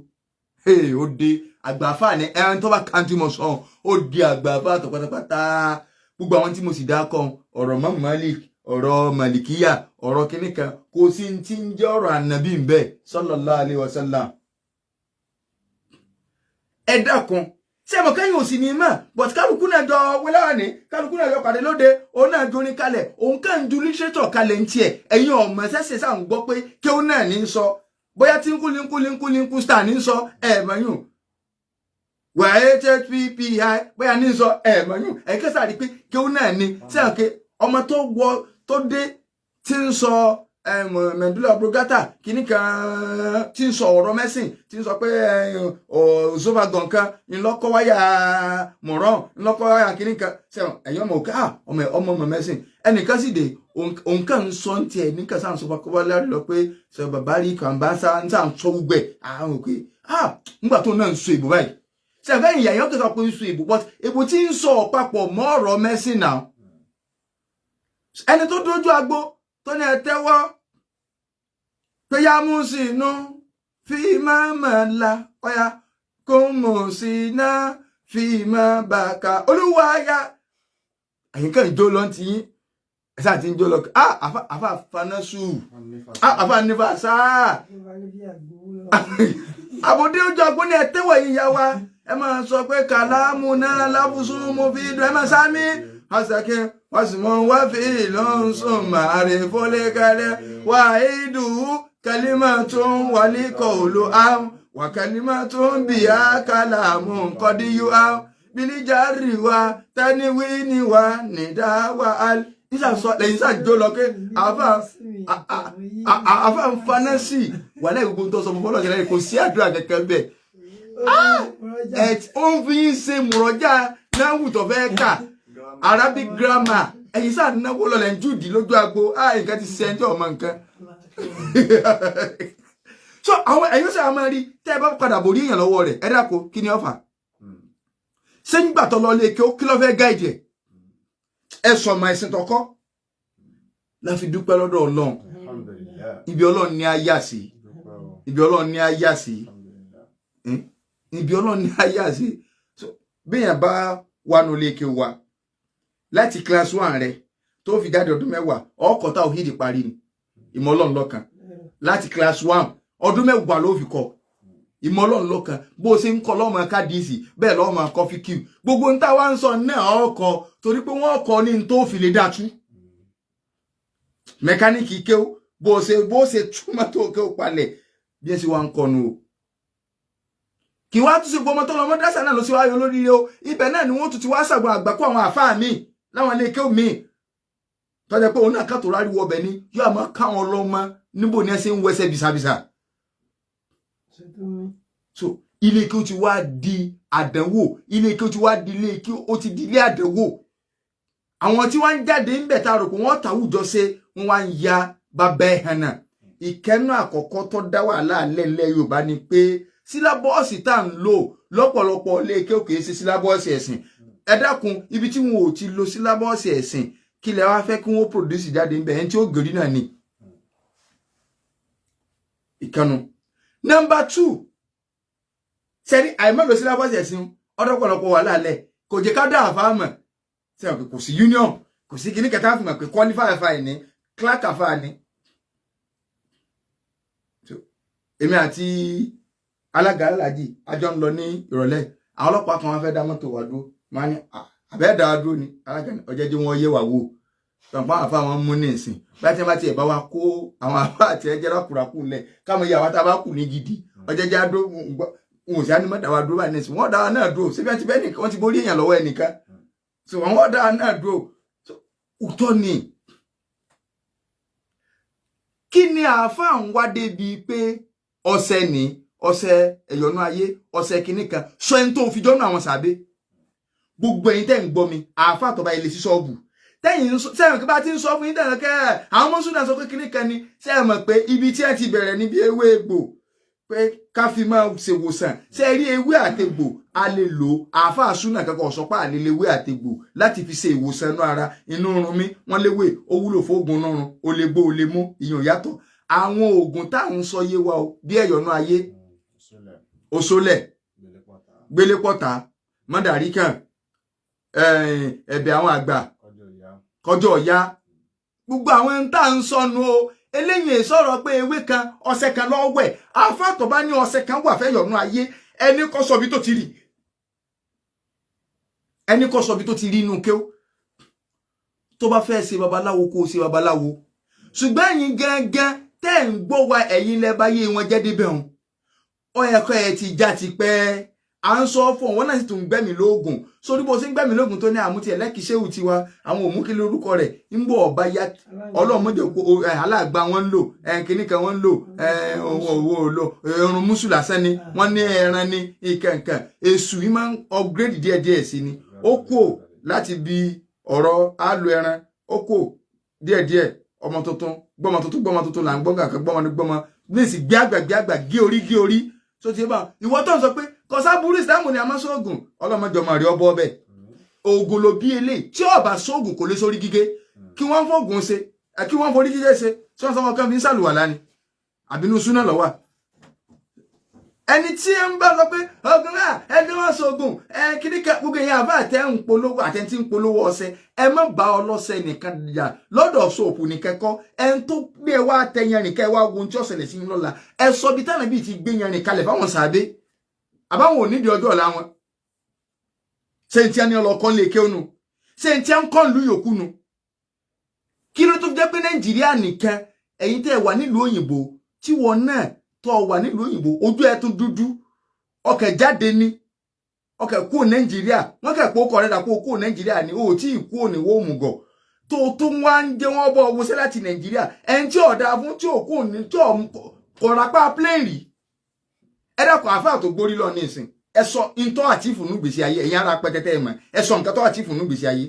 ó dé àgbàfà ní ẹran tó bá kántí mọ̀ sàn ó di àgbàfà tó pátápátá gbogbo àwọn tí mo sì dákọ ọ̀rọ̀ mọ́ Malik ọ̀rọ̀ Malikiya ọ̀rọ̀ kìnnìkan kò sí ti ń jẹ́ ọ̀rọ̀ ànàbí ń bẹ sallallahu alaihi wasallam ẹ dákun ṣé mo kẹ́yìn òsì ní mọ̀ but kálukú náà jọ wíláwàní kálukú náà jọ pàdé lóde òun náà jó ní kalẹ̀ òun kàn ń ju literature kalẹ̀ ń tiẹ̀ ẹ̀yin ọmọ ṣẹ̀ṣẹ̀ sáà ń gbọ́ pé kí òun náà ní sọ bóyá tí ń kú star ní sọ mọ̀yún wà hppi bóyá ní sọ mọ̀yún kẹsà rí pé kí òun náà ní sẹ́yìn pé ọmọ tó dé tí ń sọ medulla oblongata kìíní kan tí ń sọ ọ̀rọ̀ mẹ́sìn tí ń sọ pé zovagon kan ńlọ́kọ́ wáyà mọ̀rán ńlọ́kọ́ wáyà kìíní kan sẹ́wọ̀n ẹ̀yìn ọmọ òkè ọmọ mẹ́sìn ẹnìkan sì dé òǹkà ń sọ ní tiẹ̀ nìkan sáà ń sọ fọkọ́ wálé lọ pé sọ bàbá rí kan bá ń sáà ń sọ gbẹ àwọn òkè nígbà tó náà ń sọ ìbò báyìí sẹ́wọ̀n ìyá yẹn kẹsàn pé ń sọ ìbò but èbò tí ń sọ papọ̀ mọ́ ọ̀rọ̀ mẹ́sìn náà ẹni tó dójú agbo tó ní ẹ tẹ́wọ́ pé yá mú sí inú fi máa mọ̀ la ọ̀yà kó mọ̀ sí iná fi máa bàkà olúwa ya àyíká ìjó lọ ti yín ẹ̀sà àti ìjó lọ àfà fanásù àfà nífà sáà àbòdé ojú agbo ní ẹ tẹ́wọ́ yìí yá wa ẹ máa sọ pé kàlámù náà lábùsùn mo fi dùn ẹ máa sámi hasake wasmon wa fi'lun summa arifun likale wahidu kalimatun walikawlu am wa kalimatun biha kalamun qadiyu am bilijari wa tanwini wa nida wa al isa so le isa jo lo ke afa fanasi wala gbogbo tó sọ mo lo gele kò sí àdúrà keke be on fi ṣe muroja na wu tó fẹ́ kà Arabic grammar ẹ̀yin sáà náwó lọ́lẹ̀ ń jùdí lójú agbo nǹkan ti ṣe ẹjọ́ ọmọ nǹkan so àwọn ẹ̀yin sáà máa rí tẹ́ ẹ bá padà borí èèyàn lọ́wọ́ rẹ̀ ẹ dáko kí ni ọ̀fà ṣé nígbà tó lọ lé kí ló fẹ́ gáìdì ẹ sọ ọmọ ẹ̀sìn tọkọ́ la fi dúpẹ́ lọ́dọ̀ Ọlọ́run ibi Ọlọ́run ní ayá sí ibi Ọlọ́run ní ayá sí ibi Ọlọ́run ní ayá sí bí èèyàn bá wà nù lé kí wa láti class 1 rẹ tó fi jáde ọdún mẹ́wàá ọkọ̀ tá òhìdì parí ni ìmọ̀ Ọlọ́run lọ́kan láti class 1 ọdún mẹ́wàá ló fi kọ́ ìmọ̀ Ọlọ́run lọ́kan bó ṣe ń kọ́ lọ́mọ kádìsì bẹ́ẹ̀ lọ́mọ kọfí kíw gbogbo ń táwa ń sọ náà ọkọ̀ torí pé wọ́n kọ́ ní tó fi lè dàtú mẹkáníìkì kéw bó ṣe túmọ̀ tó kéw palẹ̀ bí ẹ sì wá ń kọnu o kí wá tún sí gbọmọ tó lọ mọ́dásà náà ló sì wáyọ lórí o ibẹ̀ náà ni wọ́n tún ti wá ṣàgbọn àgbàkọ àwọn àfáà míì láwọn ilé kéw míì tọ́jẹ́ pé òun náà kàtó ráríwọ ọbẹ̀ ni yóò àmọ́ káwọn ọlọ́mọ níbo ni ẹ ṣe ń wẹsẹ̀ bisabisa so ilé kí ó ti wá di àdánwò ilé kí ó ti wá di ilé kí ó ti di ilé àdánwò àwọn tí wọ́n ń jáde ń bẹ̀ tá a rò pé wọ́n tàwùjọ ṣe wọ́n wá ń ya bàbá ẹ̀ hàn náà ìkẹ́nu àkọ́kọ́ tó dá wàhálà lẹ́lẹ́ Yorùbá ni pé sílábọ́ọ̀sì tá ń lò lọ́pọ̀lọpọ̀ lé ké òkè sí sílábọ́ọ̀sì ẹ̀sìn ẹ dákun ibi tí wọn ò ti lo sílábọ́ọ̀sì ẹ̀sìn kí lẹ wá fẹ́ kí wọ́n produce jáde ńbẹ̀ ẹni tí ó gèrí náà ni ìkànnù. Number 2 sẹ́ni àìmọ́ lo sílábọ́ọ̀sì ẹ̀sìn ọ̀dọ́pọ̀lọpọ̀ wà lálẹ́ kò jẹ́ ká dá àfáàmọ̀ sẹ́wọ̀n kò sí union kò sí kíní kẹta fún mi pé qualify àfáà ní clerk àfáà ní. Èmi àti alága alájì àjọ ń lọ ní ìrọ̀lẹ́ àwọn ọlọ́pàá kan wá fẹ́ dá mọ́tò wá dúró máa ní àbẹ́ dá dúró ni alága ọjọ́ jẹ́ wọ́n yé wà wò tọ̀pọ̀ àfa wọn mú ní ìsìn bá ti ẹ̀ bá wa kó àwọn àfa àti ẹ̀jẹ̀ lákùrakù lẹ̀ káwọn ìyàwó tá a bá kù ní gidi ọjọ́ jẹ́ àdó wọn ò sí àní mọ́tà wa dúró bá ní ìsìn wọ́n dá wa náà dúró síbi àti bẹ́ẹ̀ nìkan wọ́n ti borí èèyàn lọ́wọ́ ẹnìkan so wọ́n dá wa náà dúró òótọ́ ni kí ni àáfà ń wá débi pé ọ̀sẹ̀ ní ọ̀sẹ̀ ẹ̀yọ̀nú ayé ọ̀sẹ̀ kìíní kan sọ ẹni tó fi jọ́nà àwọn sàbẹ́ gbogbo ẹ̀yin tẹ́ ń gbọ́ mi àáfà tó bá ilé sí ṣọ́ọ̀bù tẹ́yìn sẹ́yìn kí bá ti ń sọ fún yín tẹ́yìn kẹ́ àwọn ọmọ sùn náà sọ pé kìíní kan ni sẹ́yìn mọ̀ pé ibi tí ẹ ti bẹ̀rẹ̀ níbi ewé egbò pé ká fi máa ṣèwòsàn ṣe rí ewé àtegbò a lè lò àáfà súnà kankan ọ̀sọ́pá àlele ewé àtegbò láti fi ṣe ìwòsàn inú ara inú run mi wọ́n léwé ó wúlò fóògùn náà run ó lè gbó ó lè mú ìyàn yàtọ̀ àwọn oògùn tá ń sọ yé wa o bí ẹ̀yọ̀nú ayé òṣòlẹ̀ gbélépọ̀tà mọ́dàríkàn ẹ̀bẹ̀ àwọn àgbà kọjọ́ ọ̀yá gbogbo àwọn tá ń sọnù o eléyìí sọ̀rọ̀ pé ewé kan ọ̀sẹ̀ kan lọ́wẹ̀ àfàtọ̀ bá ní ọ̀sẹ̀ kan wà fẹ́ yọ̀nú ayé ẹni kọ́ sọ bí tó ti rí ẹni kọ́ sọ bí tó ti rí inú kéw tó bá fẹ́ ṣe babaláwo kó ṣe babaláwo ṣùgbọ́n ẹ̀yin gángan tẹ́ ń gbọ́ wa ẹ̀yin lẹ́bàáyé wọn jẹ́ débẹ̀ hàn ọ ẹ̀kọ́ ẹ̀ ti já ti pẹ́ à ń sọ fún wọn náà sì tún gbẹ̀mí lóògùn sórí bó ṣe ń gbẹ̀mí lóògùn tó ní àmúti ẹlẹ́kìṣẹ́wù tiwa àwọn òmùkí lórúkọ rẹ̀ ń bọ̀ ọba ya ọlọ́mọdé aláàgbà wọn ń lò kìnnì kan wọn ń lò owó lò ẹrun mùsùlùmí lásán ni wọ́n ní ẹran ní ìkẹ̀kẹ̀ èṣù yìí máa ń upgrade díẹ̀díẹ̀ sí ni ó kò láti bi ọ̀rọ̀ àlò ẹran ó kò díẹ̀díẹ̀ ọmọ tuntun gbọ́mọ tuntun là ń gbọ́n kàkẹ́ gbọ́mọ ní gbọ́mọ ní ìsì gbé àgbà gé orí tó ti bá ìwọ tó ń sọ pé kọsá burú ìsìlámù ni a máa sóògùn ọlọ́mọdé ọmọ rí ọbọ ọbẹ̀ oògùn ló bí eléyìí tí ọba sóògùn kò lè sórí gígé kí wọ́n fóògùn ṣe kí wọ́n forí gígé ṣe tí wọ́n sọ wọn kàn fi ń sàlùwàlá ni àbínú súná lọ́wọ́ ẹni tí ẹ ń bá sọ pé ọgùn náà ẹni wọn sóògùn kíníkà gbogbo èèyàn àbá àtẹ ń polówó àtẹntí ń polówó ọṣẹ ẹ má bá ọlọ́ṣẹ nìkan jà lọ́dọ̀ sóòpù nìkan kọ́ ẹni tó gbé wá tẹyàn nìkan wá ogun tí ọ̀sẹ̀lẹ̀ sí lọ́la ẹ sọ bí tánà bíi ti gbé yẹn nìkan kalẹ̀ fáwọn sàbẹ àbáwọn ò nídìí ọjọ́ ọ̀la wọn ṣé n tí a ní ọlọ́kọ́ lè ké ònù ṣé n tí a ń kọ́ ìlú yòókù nu kí ló tó jẹ́ pé Nàìjíríà nìkan ẹ̀yin tẹ́ wà nílùú òyìnbó tí wọn náà tó wà nílùú òyìnbó ojú ẹ tún dúdú ọkẹ jáde ní ọkẹ kú Nàìjíríà wọn kẹ pé ó kọ rẹ dà kó kú Nàìjíríà ní o tí ì kú òní wó mùgọ tó tó wá ń jẹ wọn bọ owó sí láti Nàìjíríà ẹni tí ọ̀dà fún tí òkú ní tí kọ̀ọ̀rápá pléèrì ẹ dákun àfáà tó gbórí lọ ní ìsìn ẹ sọ ìtọ́ àtìfù nù gbèsè ayé ẹ̀yin ara pẹtẹtẹ ẹ̀ mọ̀ ẹ sọ nǹkan tó àtìfù nù gbèsè ayé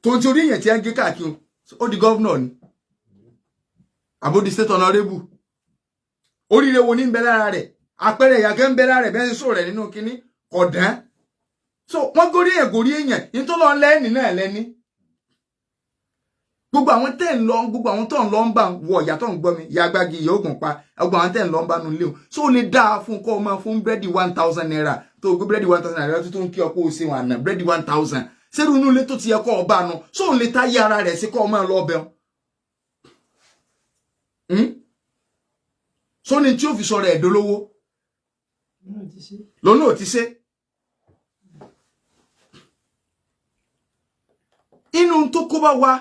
tó ń ti orí èèyàn tí ẹ ń gé káàkiri ó di gọ́vnọ̀ ni àbódi state honorable oríire wo ní ń bẹ lára rẹ̀ àpẹẹrẹ ìyàgẹ́ ń bẹ lára rẹ̀ bẹ́ẹ̀ ń sọ rẹ̀ nínú kínní kọ̀dán so wọ́n górí èèyàn ní tó lọ lẹ́ni náà lẹ́ni gbogbo àwọn tẹ́ ń lọ gbogbo àwọn tó ń lọ ń bá wọ ìyá tó ń gbọ́ mi ìyá agbági ìyá ògùn pa gbogbo àwọn tẹ́ ń lọ ń bá nu ilé o so ó lè dáa fún kọ́ ọmọ fún búrẹ́dì 1000 naira tó gbé búrẹ́dì 1000 naira tó ń kí ọkọ̀ òsè wọn àná búrẹ́dì 1000 sẹ́rù inú ilé tó ti yẹ kọ́ ọba nu so ó lè táyé ara rẹ̀ sí kọ́ ọmọ lọ ọbẹ̀ so ní tí ó fi sọ̀rọ̀ ẹ̀dọ́ lówó lónà ò ti ṣe inú tó kó bá wa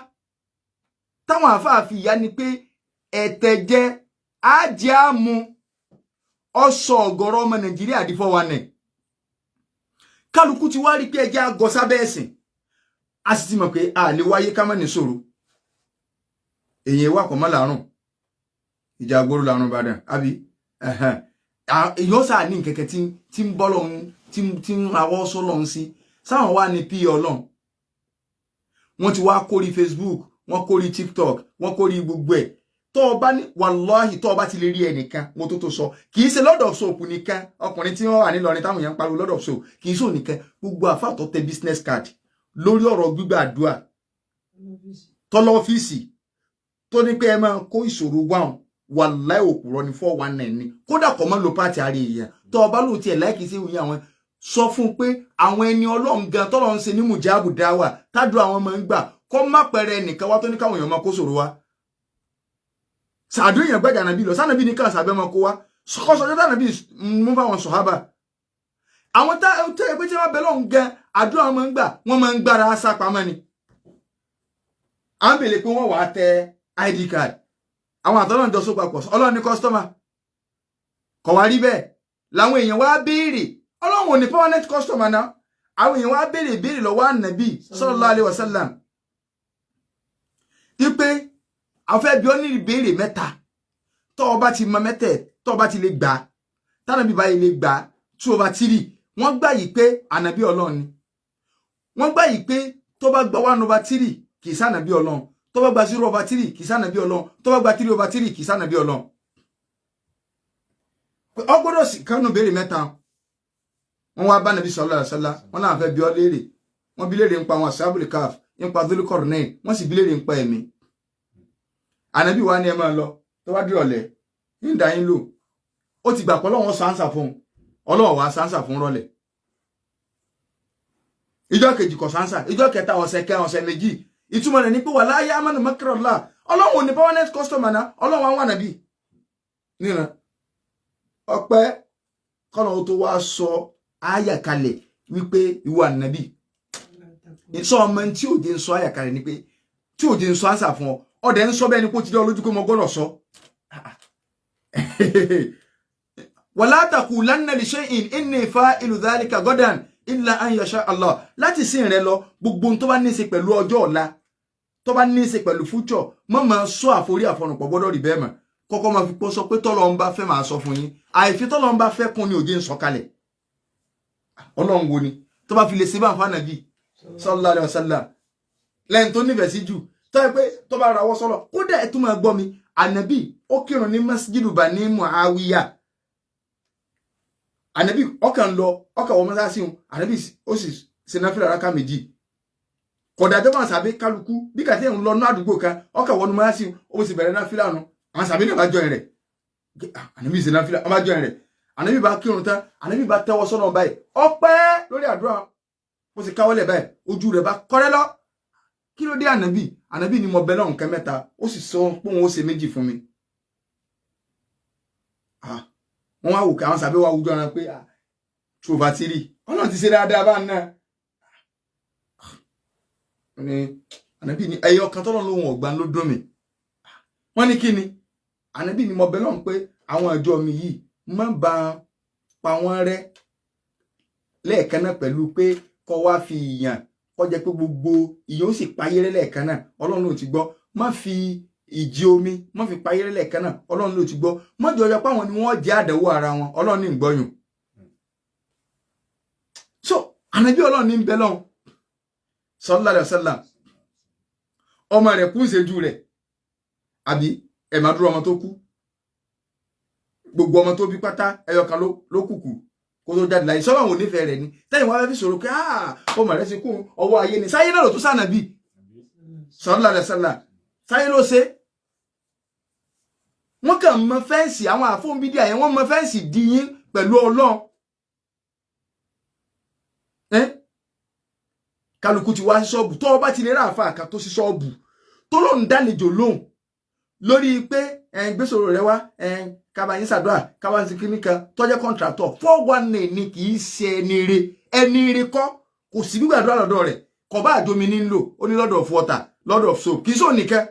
táwọn àfáàfi ìyá ni pé ẹ̀tẹ̀jẹ ajé àmú ọ̀sọ̀ ọ̀gọ̀rọ̀ ọmọ Nàìjíríà di 419 kálukú ti wá rí pé ẹjẹ́ àgọ́ sábẹ́ ẹ̀sìn a sì ti mọ̀ pé a lè wáyé ká má ní sọ̀rọ̀ èyí wà kọ́ mọ́ làárùn ìjà agbóró làárùn Ìbàdàn àbí èyàn sáà ní kẹ̀kẹ́ tí ń bọ́ lọ́hún tí ń rawọ́ sọ́lọ́hún sí sáwọn wà ní pí ọlọ́hún wọ́n ti wá kórí Facebook wọ́n kórí TikTok wọ́n kórí gbogbo ẹ̀ tó bá ní wallahi tó bá ti lè rí ẹnìkan mo tó sọ kì í ṣe Lord of Soap nìkan ọkùnrin tí wọ́n wà ní Ìlọrin táwọn èèyàn pariwo Lord of Soap kì í ṣe nìkan gbogbo àfáà tó tẹ business card lórí ọ̀rọ̀ gbígbà àdúrà tó lọ́fíìsì tó ní pé ẹ máa kó ìṣòro wáhùn wallahi òpùrọ̀ ní 419 ni kódà kò mọ́ lo pàtì àrí èèyàn tó bá lò tiẹ̀ láìkì sí ìwé àwọn sọ fún pé àwọn ẹni Ọlọ́run gan tọ́lọ́ ń ṣe ní mùjáàbù dáwà tádùn àwọn máa ń gbà kó má pẹ̀rẹ̀ nìkan wá tó ní káwọn èèyàn máa kó ṣòro wá sàdó èèyàn gbẹ́jà nàbí lọ sánàbí ní káà sàbẹ́ máa kó wá sọ́kọ́sọ́jọ́ tánàbí mú fáwọn sọ̀hábà àwọn tó yẹ pé tí wọ́n bẹ lọ́hùn gan àdúrà wọn máa ń gbà wọ́n máa ń gbára sápamọ́ ni à ń bèèrè pé wọ́n wàá tẹ ID card àwọn àtọ́lọ́run jọ só papọ̀ Ọlọ́run ní kọ́sítọ́mà kọ̀ wá rí bẹ́ẹ̀ làwọn èèyàn wá béèrè Ọlọ́run ò ní permanent customer náà àwọn èèyàn wá béèrè lọ́wọ́ ànàbí sallallahu alaihi wasallam ipe afẹ́ bí ó ní ìbéèrè mẹ́ta tó bá ti mọ mẹ́tẹ̀ tó bá ti lè gbà tánàbí bá lè gbà 2/3 wọ́n gbà yìí pé ànàbí Ọlọ́run ni wọ́n gbà yìí pé tó bá gba 1/3 kì í sànàbí Ọlọ́run tó bá gba 0/3 kì í sànàbí Ọlọ́run tó bá gba 3/3 kì í sànàbí Ọlọ́run ó gbọ́dọ̀ sí kánú béèrè mẹ́ta wọ́n wá bá nàbí sallallahu alaihi wasallam wọ́n náà fẹ́ bí ó léèrè wọ́n bí léèrè ń pa àwọn Ashabul Kahf ń pa Dhul-Qarnayn wọ́n sì bí léèrè ń pa ẹ̀mí ànábì wa ni ẹ máa lọ tó bá dìrọ̀lẹ́ ń dá yín lò ó ti gbà pé Ọlọ́run sánsà fún Ọlọ́run wá sánsà fún rọ̀lẹ́ ìjọ́ kejì kò sánsà ìjọ́ kẹta ọ̀sẹ̀ méjì ìtumọ̀ rẹ̀ ní pé wala ya'manu makrallah Ọlọ́run ò ní permanent customer náà Ọlọ́run wá nàbí níran ọpẹ́ kọ́nà ó tó wá sọ àyà kalẹ̀ wípé ìwà nàbí sọ ọmọ tí ò jẹ́ ń sọ àyà kalẹ̀ ni pé tí ò jẹ́ ń sọ ánsà fún ọ ọdẹ ń sọ bẹ́ẹ̀ ni kó ti dá olójú pé mo gbọ́dọ̀ sọ wala taqulanna li shay'in inni fa'ilu dhalika gadan illa an yasha Allah láti sin rẹ lọ gbogbo tó bá ní ṣe pẹ̀lú ọjọ́ ọ̀la tó bá ní ṣe pẹ̀lú future mo máa sọ àforí àfọ̀rùn pọ̀ gbọ́dọ̀ rí bẹ́ẹ̀ mọ́ kọ́kọ́ máa fi pọ́ sọ pé tọ́lọ́run bá fẹ́ máa sọ fún yín àìfi tọ́lọ́run bá fẹ́ kún ní òjé ń sọ kalẹ̀ Ọlọ́run wo ni tó bá fi lè ṣe bá ń fa nàbí sallallahu alaihi wasallam lẹ́yìn tó nífẹ̀ẹ́ sí jù tó yẹ pé tó bá rawọ́ sọ́lọ̀ kódà ẹ̀ tó máa gbọ́ mi ànàbí ó kírun ní masjidu Bani Muawiya ànàbí ọkàn lọ ọkàn wọ mọ́sáàsì hùn ànàbí ó sì ṣe náfìlà rákà méjì kódà tó máa sàbí kálukú bí kàtí ẹ̀ ń lọ ní àdúgbò kan ọkàn wọnú mọ́sáàsì hùn ó sì bẹ̀rẹ̀ náfìlà nù àwọn sàbí náà bá jọ rẹ̀ ànàbí ṣe náfìlà wọ́n bá jọ rẹ̀ ànàbí bá kírun tán ànàbí bá tẹ́wọ́ sọ́nà báyìí ọpẹ́ lórí àdúrà ó sì káwọ́lẹ̀ báyìí ojú rẹ̀ bá kọ́rẹ́ lọ kí ló dé ànàbí ni mo bẹ lọ́hùn nǹkan mẹ́ta ó sì sọ pé òun ó ṣe méjì fún mi wọ́n wá wò kí àwọn sàbẹ̀ wá wùjọ ara pé 2/3 Ọlọ́run ti ṣe dáadáa bá náà ànàbí ni ẹyọ kan tọ́lọ́ lóhun ọ̀gbà ló dùn mí wọ́n ní kí ni ànàbí ni mo bẹ lọ́hùn pé àwọn ìjọ mi yìí má bá pa wọ́n rẹ́ lẹ́ẹ̀kan náà pẹ̀lú pé kọ́ wá fi ìyàn kọ́ jẹ́ pé gbogbo ìyàn ó sì payé lẹ́ẹ̀kan náà Ọlọ́run ló ti gbọ́ má fi ìjì omi má fi payé lẹ́ẹ̀kan náà Ọlọ́run ló ti gbọ́ má jọ yọ pé àwọn ni wọ́n jẹ́ àdẹ̀wò ara wọn Ọlọ́run ní ìgbọ́yùn so ànàbí Ọlọ́run ní ń bẹ lọ́hùn sallallahu alaihi wasallam ọmọ rẹ̀ kú ìṣẹ́jú rẹ̀ àbí ẹ̀mà dúró ọmọ tó kú gbogbo ọmọ tó bí pátá ẹyọkan ló kùkù kó tó jáde láyé sọ́wọ́n ò nífẹ̀ẹ́ rẹ̀ ni tẹ́yìn wọ́n fẹ́ fi sọ̀rọ̀ pé ọmọ rẹ̀ ti kú ọwọ́ ayé ni sáyé náà ló tún sànàbí sallallahu alaihi wasallam sáyé ló ṣe wọ́n kàn mọ fẹ́ǹsì àwọn àfóńbídíà yẹn wọ́n mọ fẹ́ǹsì díyín pẹ̀lú Ọlọ́run kálukú ti wá sí ṣọ́ọ̀bù tó bá ti lè rà àfà àkà tó sí ṣọ́ọ̀bù tó lóun dálejò lóhùn lórí pé gbèsòrò rẹ wá kábàáyín sàdúrà kábàáyín sí kíní kan tó jẹ́ kọ́ńtrátọ̀ 419 ni kì í ṣe ẹni ire kọ́ kò sí gbígbàdúrà lọ́dọ̀ rẹ̀ kò bá àjomi nílò ó ní lord of water lord of soap kì í sóò nìkẹ́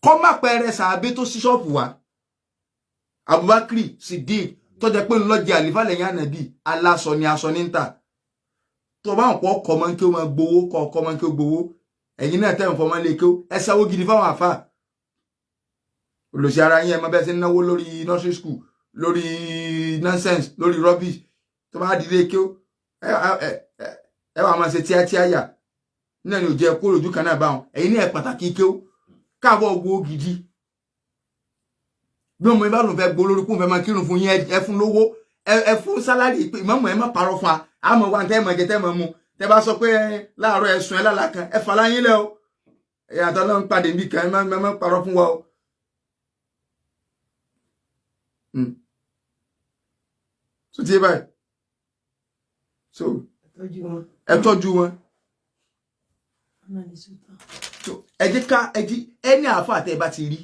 kọ́ má pẹ́ẹ́rẹ́ sàábé tó sí ṣọ́ọ̀bù wa Abubakar Siddiq tó jẹ́ pé ńlọ́jẹ́ àlífà lẹ́yìn ànàbí aláṣọ ni aṣọ ní ń tà tó bá ń pọ̀ ọkọ̀ mọ́ kí ó máa gbowó kọ́ ọkọ̀ mọ́ kí ó gbowó ẹ̀yin náà tẹ́ ń fọmọ́ lé kí ó ẹ sáwó gidi fáwọn àfà olùsí ara yín ẹ mọ bẹ́ẹ̀ sí náwó lórí nursery school lórí nonsense lórí rubbish tó bá dìde kí ó ẹ wà máa ṣe tíátíá yà náà ni ò jẹ́ kó lójú kan náà báwọn ẹ̀yin náà pàtàkì kí ó káàbọ̀ gbó gidi bí ọmọ ibà ló fẹ́ gbó lórí kún fẹ́ máa kírun fún yín ẹ fún lówó ẹ fún sálárì pé ìmáàmù ẹ má parọ́ fún a mọ̀ wá tẹ́ mọ̀ jẹ tẹ́ mọ̀ mu tẹ́ bá sọ pé láàárọ̀ ẹ̀sùn ẹ lálá kan ẹ fà láyín lẹ́ o ìyàtọ̀ náà ń pàdé níbi kan ẹ má parọ́ fún wa o. So ti báyìí so ẹ tọ́jú wọn ẹ jẹ́ ká ẹni àáfà tẹ́ bá ti rí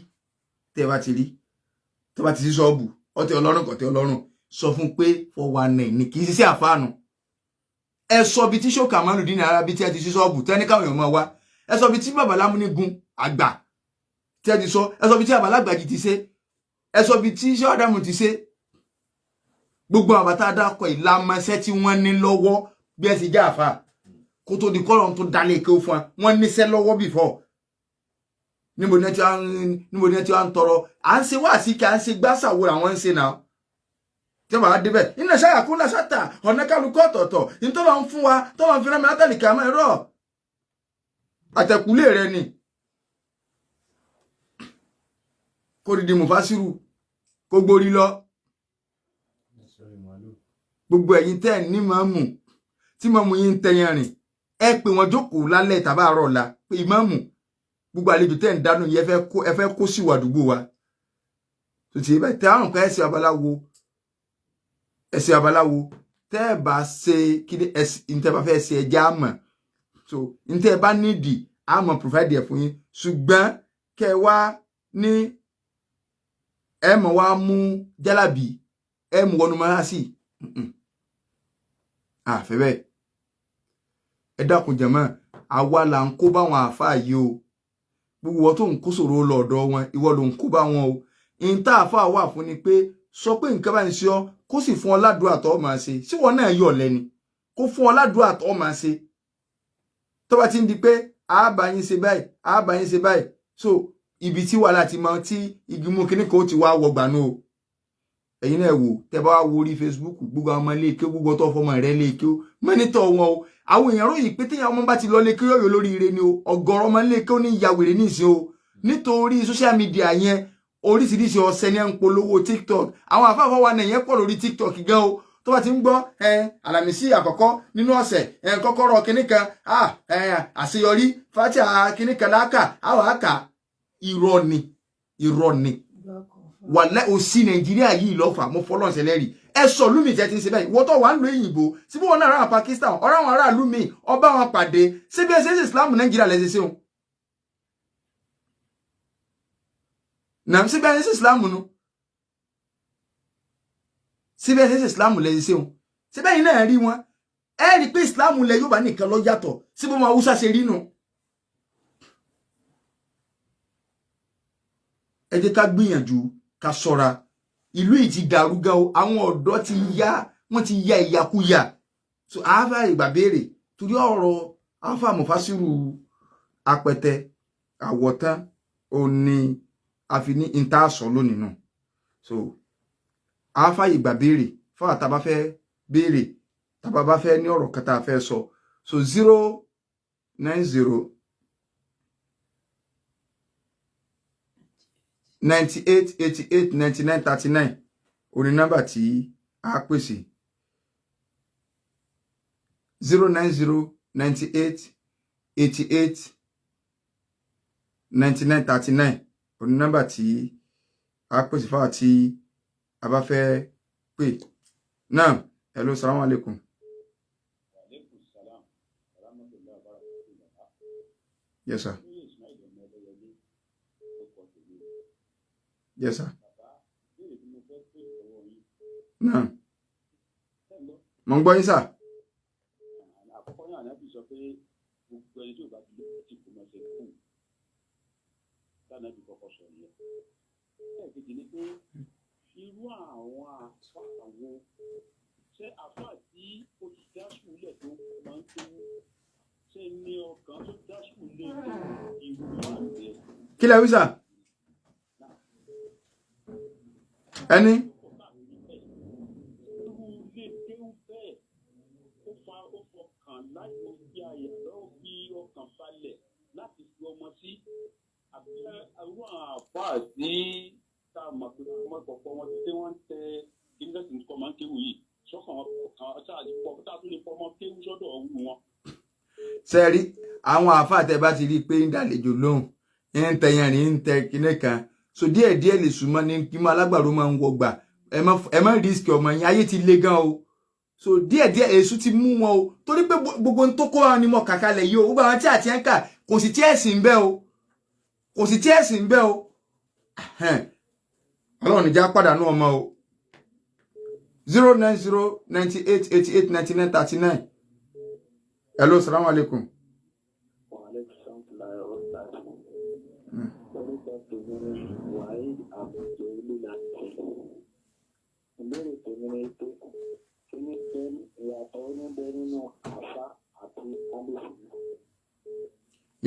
tó bá ti sí ṣọ́ọ̀bù ọtí ọlọ́run kọ̀tí ọlọ́run sọ fún pé 419 ní kì í sí àfáànù ẹ sọ bí tí ṣókà márùndín náírà bí tí ẹ ti sí ṣọ́ọ̀bù tẹ́ni káwọn èèyàn máa wá ẹ sọ bí tí bàbá lámúnigun àgbà tí ẹ ti sọ ẹ sọ bí tí àbálàgbàjì ti ṣe ẹ sọ bí tí iṣẹ́ àdámù ti ṣe gbogbo àbátá dákọ̀ ìlàmọṣẹ́ tí wọ́n ní lọ́wọ́ bí ẹ sì jẹ́ àfà kó tó di kọ́lọ̀ tó dalẹ̀ kí ó fún wọn níṣẹ́ lọ́wọ́ before níbo ni ẹ ti wá ń tọrọ à ń ṣe wá sí kí à ń ṣe gbásàwò àwọn ń ṣe náà tí wọ́n bá débẹ̀ iná ṣáyà kún náà ṣáta ọ̀nà kálukú ọ̀tọ̀ọ̀tọ̀ ní tó lọ ń fún wa tó lọ ń fi rán mi látàlì kí a máa rọ̀ àtẹ̀kùlé rẹ ni kó dìde mufasiru kó gborí lọ gbogbo ẹ̀yin tẹ́ ní máàmù tí máàmù yín ń tẹyàn rìn ẹ pè wọ́n jókòó lálẹ́ tàbí àárọ̀ ọ̀la pé ìmáàmù gbogbo àlejò tẹ́ ń dánú yẹ ẹ fẹ́ kó sí wà àdúgbò wa tó ti bẹ́ẹ̀ tẹ́ àrùn kan ẹ̀sìn abaláwo tẹ́ ẹ bá ṣe kí ní tẹ́ bá fẹ́ ṣe ẹja àmọ̀ so ní tẹ́ ẹ bá nídìí àmọ̀ provide ẹ̀ fún yín ṣùgbọ́n kẹ́ ẹ wá ní ẹ mọ̀ wá mú jálàbí ẹ mú wọnú mọ́lásì àfẹ́ bẹ́ẹ̀ ẹ dákun jẹ̀mọ́ àwa là ń kó báwọn àáfàá yìí o gbogbo wọn tó ń kó sòro lọ́dọ̀ wọn ìwọ ló ń kó bá wọn o ìyìn tá àáfàá wà fún ni pé sọ pé nǹkan bá ń ṣe ọ kó sì fún ọ ládùúrà tó máa ṣe sí wọn náà yọ̀ lẹ́ni kó fún ọ ládùúrà tó máa ṣe tó bá ti ń di pé àábà yín ṣe báyìí so ibi tí wàhálà ti máa tí igi mú kíní kan ó ti wá wọgbànú o ẹ̀yin náà wò tẹ́ bá wo orí Facebook gbogbo àwọn ọmọ ilé ike gbogbo tó fọmọ rẹ ilé ike ó mẹ́nitọ̀ wọn o àwọn èèyàn ròyìn pé téèyàn ọmọ bá ti lọ ilé ike yọ̀yọ̀ lórí ire ni o ọ̀gọ̀rọ̀ ọmọ ilé ike ó ní ìyàwèrè ní ìsìn o nítorí social media yẹn oríṣiríṣi ọ̀sẹ̀ ní ń polówó TikTok àwọn àfáàfọ́ wa náà yẹn pọ̀ lórí TikTok gan o tó bá ti ń gbọ́ àlàmísì àkọ́kọ́ nínú ọ̀sẹ̀ kọ́kọ́rọ́ kinní kan àṣeyọrí fàtíà kinní kan láàkà àwọn àkà irọ́ ni wàlẹ́ òsì Nàìjíríà yìí lọ́fà mo fọlọ́n ṣẹlẹ́rì ẹ sọ lúmi jẹ́ ti ń ṣe báyìí wọ́n tó wà ń lo òyìnbó síbí wọn náà rà Pakistan ọ̀rọ̀ àwọn aráàlú mi ọba wọn pàdé síbi ẹsẹ̀ Islam Nàìjíríà lẹ́sẹ̀ sí wọn náà síbi ẹsẹ̀ Islam nu síbi ẹsẹ̀ Islam lẹ́sẹ̀ sí wọn síbi ẹ̀yin náà rí wọn ẹ rí pé Islam lẹ yóò bá nìkan lọ yàtọ̀ síbi wọn Haúsá ṣe rí nù. ẹ jẹ́ ká gbìyànjú ká ṣọ́ra ìlú yìí ti dàrú gan o àwọn ọ̀dọ́ ti ya ìyakuya so àáfà ìgbà béèrè torí ọ̀rọ̀ àáfà mufasiru apẹtẹ àwọ̀tán òní àfiní intaasọ lónìí náà so àáfà ìgbà béèrè fún àtàbá fẹ́ béèrè tàbá bá fẹ́ ní ọ̀rọ̀ kẹta fẹ́ sọ so 090 98 88 99 39 orí nọ́mbà tí a pèsè 090 98 88 99 39 orí nọ́mbà tí a pèsè fáwọn tí a bá fẹ́ pè náà hello salamu alaikum. Yes sir. Yes sir. Náà mo ń gbọ́ yín sà. Àkọ́kọ́ náà láti sọ pé gbogbo ẹni tó bá ti lè ti kò máa ṣe fún tánàbí kọ́kọ́ sọ yẹn. Ẹ̀kejì ni pé irú àwọn àfàwọ̀ ṣé àfà tí o ti dá sùúlẹ̀ tó máa ń tó ṣe ní ọkàn tó dá sùúlẹ̀ tó ìwú àgbẹ̀. Kí lẹ wí sà? Ẹni. àwọn àfáà tí tá a mọ̀ pé wọ́n kọ̀ọ̀kan wọn tí wọ́n ń tẹ kíndẹ́sì kọ́ máa ń kéwù yìí sọ́kàn wọn kan tá a tún lè fọ́ ọmọ kéwù sọ́dọ̀ ọ̀hún wọn. sẹ́rí àwọn àáfàá tẹ bá ti rí i pé ń dàlejò lóhùn ń tẹyàn rí ń tẹ kinní kan so díẹ̀díẹ̀ lè súnmọ́ ní kí mọ́ alágbàro máa ń wọgbà ẹ má rísíkì ọmọ yín ayé ti le gan o so díẹ̀díẹ̀ èṣù ti mú wọn o torí pé gbogbo ń tó kó wọn ni mo kàkà lẹ̀ yìí o gbogbo àwọn tí àti ẹ̀ ń kà kò sì tí ẹ̀sìn bẹ́ o kò sì tí ẹ̀sìn bẹ́ o ọlọ́run ìjà pàdánù ọmọ o 09098889939 hello salaam alaikum.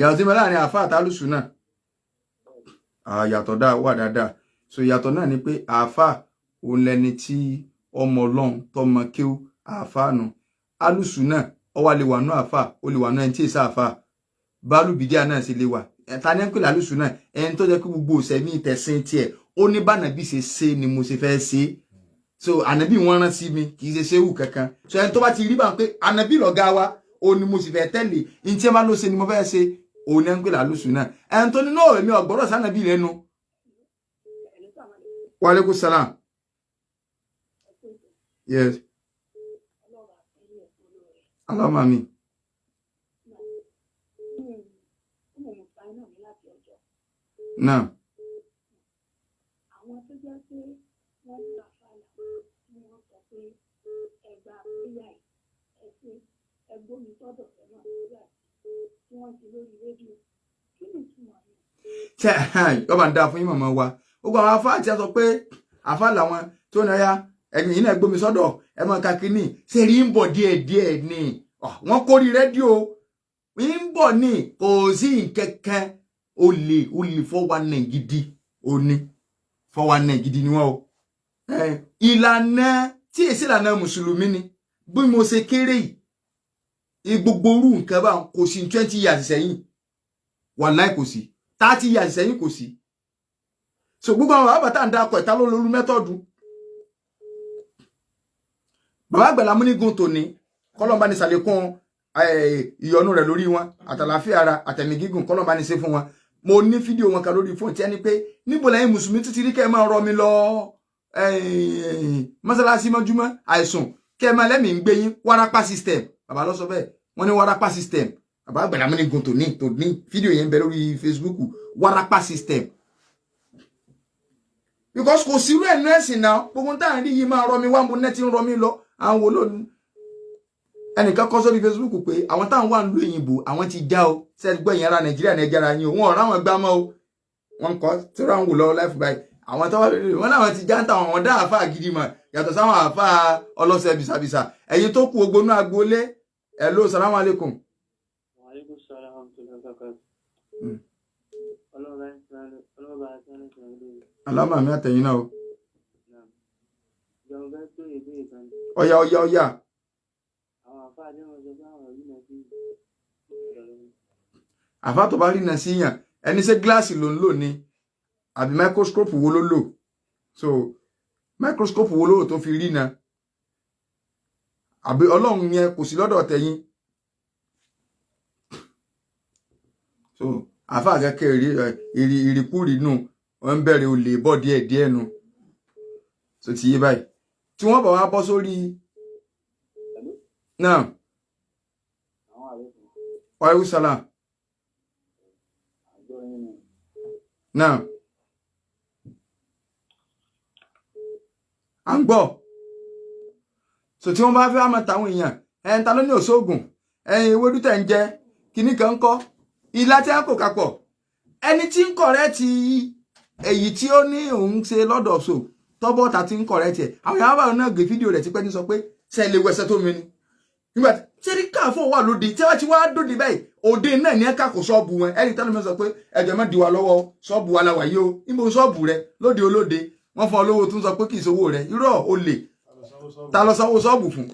Yàtọ̀ tí mo láàrin àfá àtàlùsù náà yàtọ̀ dá wà dáadáa so yàtọ̀ náà ni pé àfá òun lẹni tí ọmọ ọlọ́run tọmọ kéwú àfá nù alùsù náà ó wà lè wà nú àfá ó lè wà nú ẹni tí èsà àfá bálù bìdíà náà sì lè wà ta ní pé lálùsù náà ẹni tó jẹ́ pé gbogbo òsẹ̀mí ìtẹ̀sìn tiẹ̀ ó ní bánàbí ṣe ni mo ṣe fẹ́ ṣe so ànàbí wọn rán sí mi kì í ṣe ṣéwù kankan so ẹni tó bá ti rí bá ń pé ànàbí lọ̀gá wa ó ní mo sì fẹ́ tẹ̀lé ní tí ẹ bá ló ṣe ni mo fẹ́ ṣe òun ní ń pè lálùsù náà ẹni tó ní náà èmi ọ̀gbọ́rọ̀ sànàbí lẹ́nu. Wa alaikum salam. Yes. Allahumma amin. Náà. Àwọn tó jẹ́ pé wọ́n gbà fàlà ni wọ́n sọ pé ẹgbà AI ẹ̀sìn ẹgbómi tọ́dọ̀ fẹ́ràn nígbà tí wọ́n ti lórí rédíò kí ni ìtumọ̀ yẹn. Ṣé ọba ń dá fún yín mọ̀mọ́ wa gbogbo àwọn afá àti ẹ sọ pé àfá làwọn tó ní ọyá ẹ̀yìn yìí náà gbómi sọ́dọ̀ ẹ mọ̀ kakíní ṣe rí ń bọ̀ díẹ̀díẹ̀ ni wọ́n kórí rédíò ń bọ̀ ní kò sí kẹ̀kẹ́ olè 419 gidi òní 419 gidi ni wọ́n o ìlànà tí èsì ìlànà mùsùlùmí ni bí mo ṣe kéré yìí gbogbo orú nǹkan bá kò sí 20 years sẹ́yìn wàláì kò sí 30 years sẹ́yìn kò sí so gbogbo àwọn bàbá tá ń dákọ̀ ìta ló lóru mẹ́tọ̀dù bàbá àgbàlá múnígun tòní kọ́lọ́mbà ní sàlékún ìyọnu rẹ̀ lórí wọn àtàlàfíà ara àtẹ̀mí gígùn kọ́lọ́mbà ní ṣe fún wọn mo ní fídíò wọn kan lórí fóònù tí ẹni pé níbo lẹ́yìn mùsùlùmí títí rí kẹ́ ẹ máa rọ mi lọ mọ́sálásí mọ́júmọ́ àìsùn kẹ́ ẹ máa lẹ́mìí ń gbé yín wárápá system bàbá ló sọ bẹ́ẹ̀ wọ́n ní wárápá system bàbá àgbàlá múnígun tòní fídíò yẹn ń bẹ lórí Facebook wárápá system because kò sí irú ẹ̀ nú ẹ̀sìn náà gbogbo tá à ń rí yìí máa rọ mi wá mo nẹ́tí ń rọ mi lọ àwọn wo ló ní ẹnìkan kọ sórí Facebook pé àwọn táwọn wà ń lu òyìnbó àwọn ti já o sẹ́gbọ́ ìyẹn ara Nàìjíríà Nàìjíríà yín o wọn ọ̀rọ̀ àwọn gbá mọ́ o wọn kọ́ tí wọ́n ń wò lọ láìfù báyìí àwọn tó wà lórí wọn láwọn ti já ń tàwọn wọn dá àáfàá gidi mọ̀ yàtọ̀ sáwọn àáfàá ọlọ́sẹ̀ bisabisa ẹ̀yin tó kú ogbonú agboolé hello salamu alaikum. Wa alaikum salam wa rahmatullahi wa barakatuh. Alámà mi àtẹ̀yìn náà o. Ọya. Ọya. Àfá tó bá rí náà sí yàn ẹni ṣé gíláàsì ló ń lò ní àbí microscope wo ló lò so microscope wo ló tó fi rí náà àbí Ọlọ́run yẹn kò sí lọ́dọ̀ tẹ̀yìn so àfá àgẹ́kẹ́ ìrìkúrì nù wọ́n ń bẹ̀rẹ̀ olè bọ́ díẹ̀ nù so ti yé báyìí tí wọ́n bá wá bọ́ sórí náà wa alaikum salam náà à ń gbọ́ so tí wọ́n bá fẹ́ àmọ́ tàwọn èèyàn ẹ̀yìn ta ló ní òṣoògùn ẹ̀yìn ewédú tẹ̀ ń jẹ kíní kan kọ́ ilá tí a kò kapọ̀ ẹni tí ń kọ̀rẹ́ ti èyí tí ó ní òun ṣe lọ́dọ̀ so tọ́bọ̀ ta ti ń kọ̀rẹ́ tiẹ̀ àwọn yàrá náà gbé fídíò rẹ̀ ti pẹ́ ní sọ pé ṣe lè wẹsẹ̀ tó mi ni nígbà tí ẹni káàfọ́ wà lóde tí wọ́n ti wá dòde báyìí òde náà ní ẹ̀ka kò ṣọ́ọ̀bù wọn ẹ̀rí tẹ́lẹ̀ mi sọ pé ẹ̀jẹ̀ má di wa lọ́wọ́ ṣọ́ọ̀bù wa la wà yìí o níbo ṣọ́ọ̀bù rẹ lóde olóde wọ́n fún ọ lówó tó ń sọ pé kì í ṣowó rẹ irọ́ olè ta lọ sanwó ṣọ́ọ̀bù fún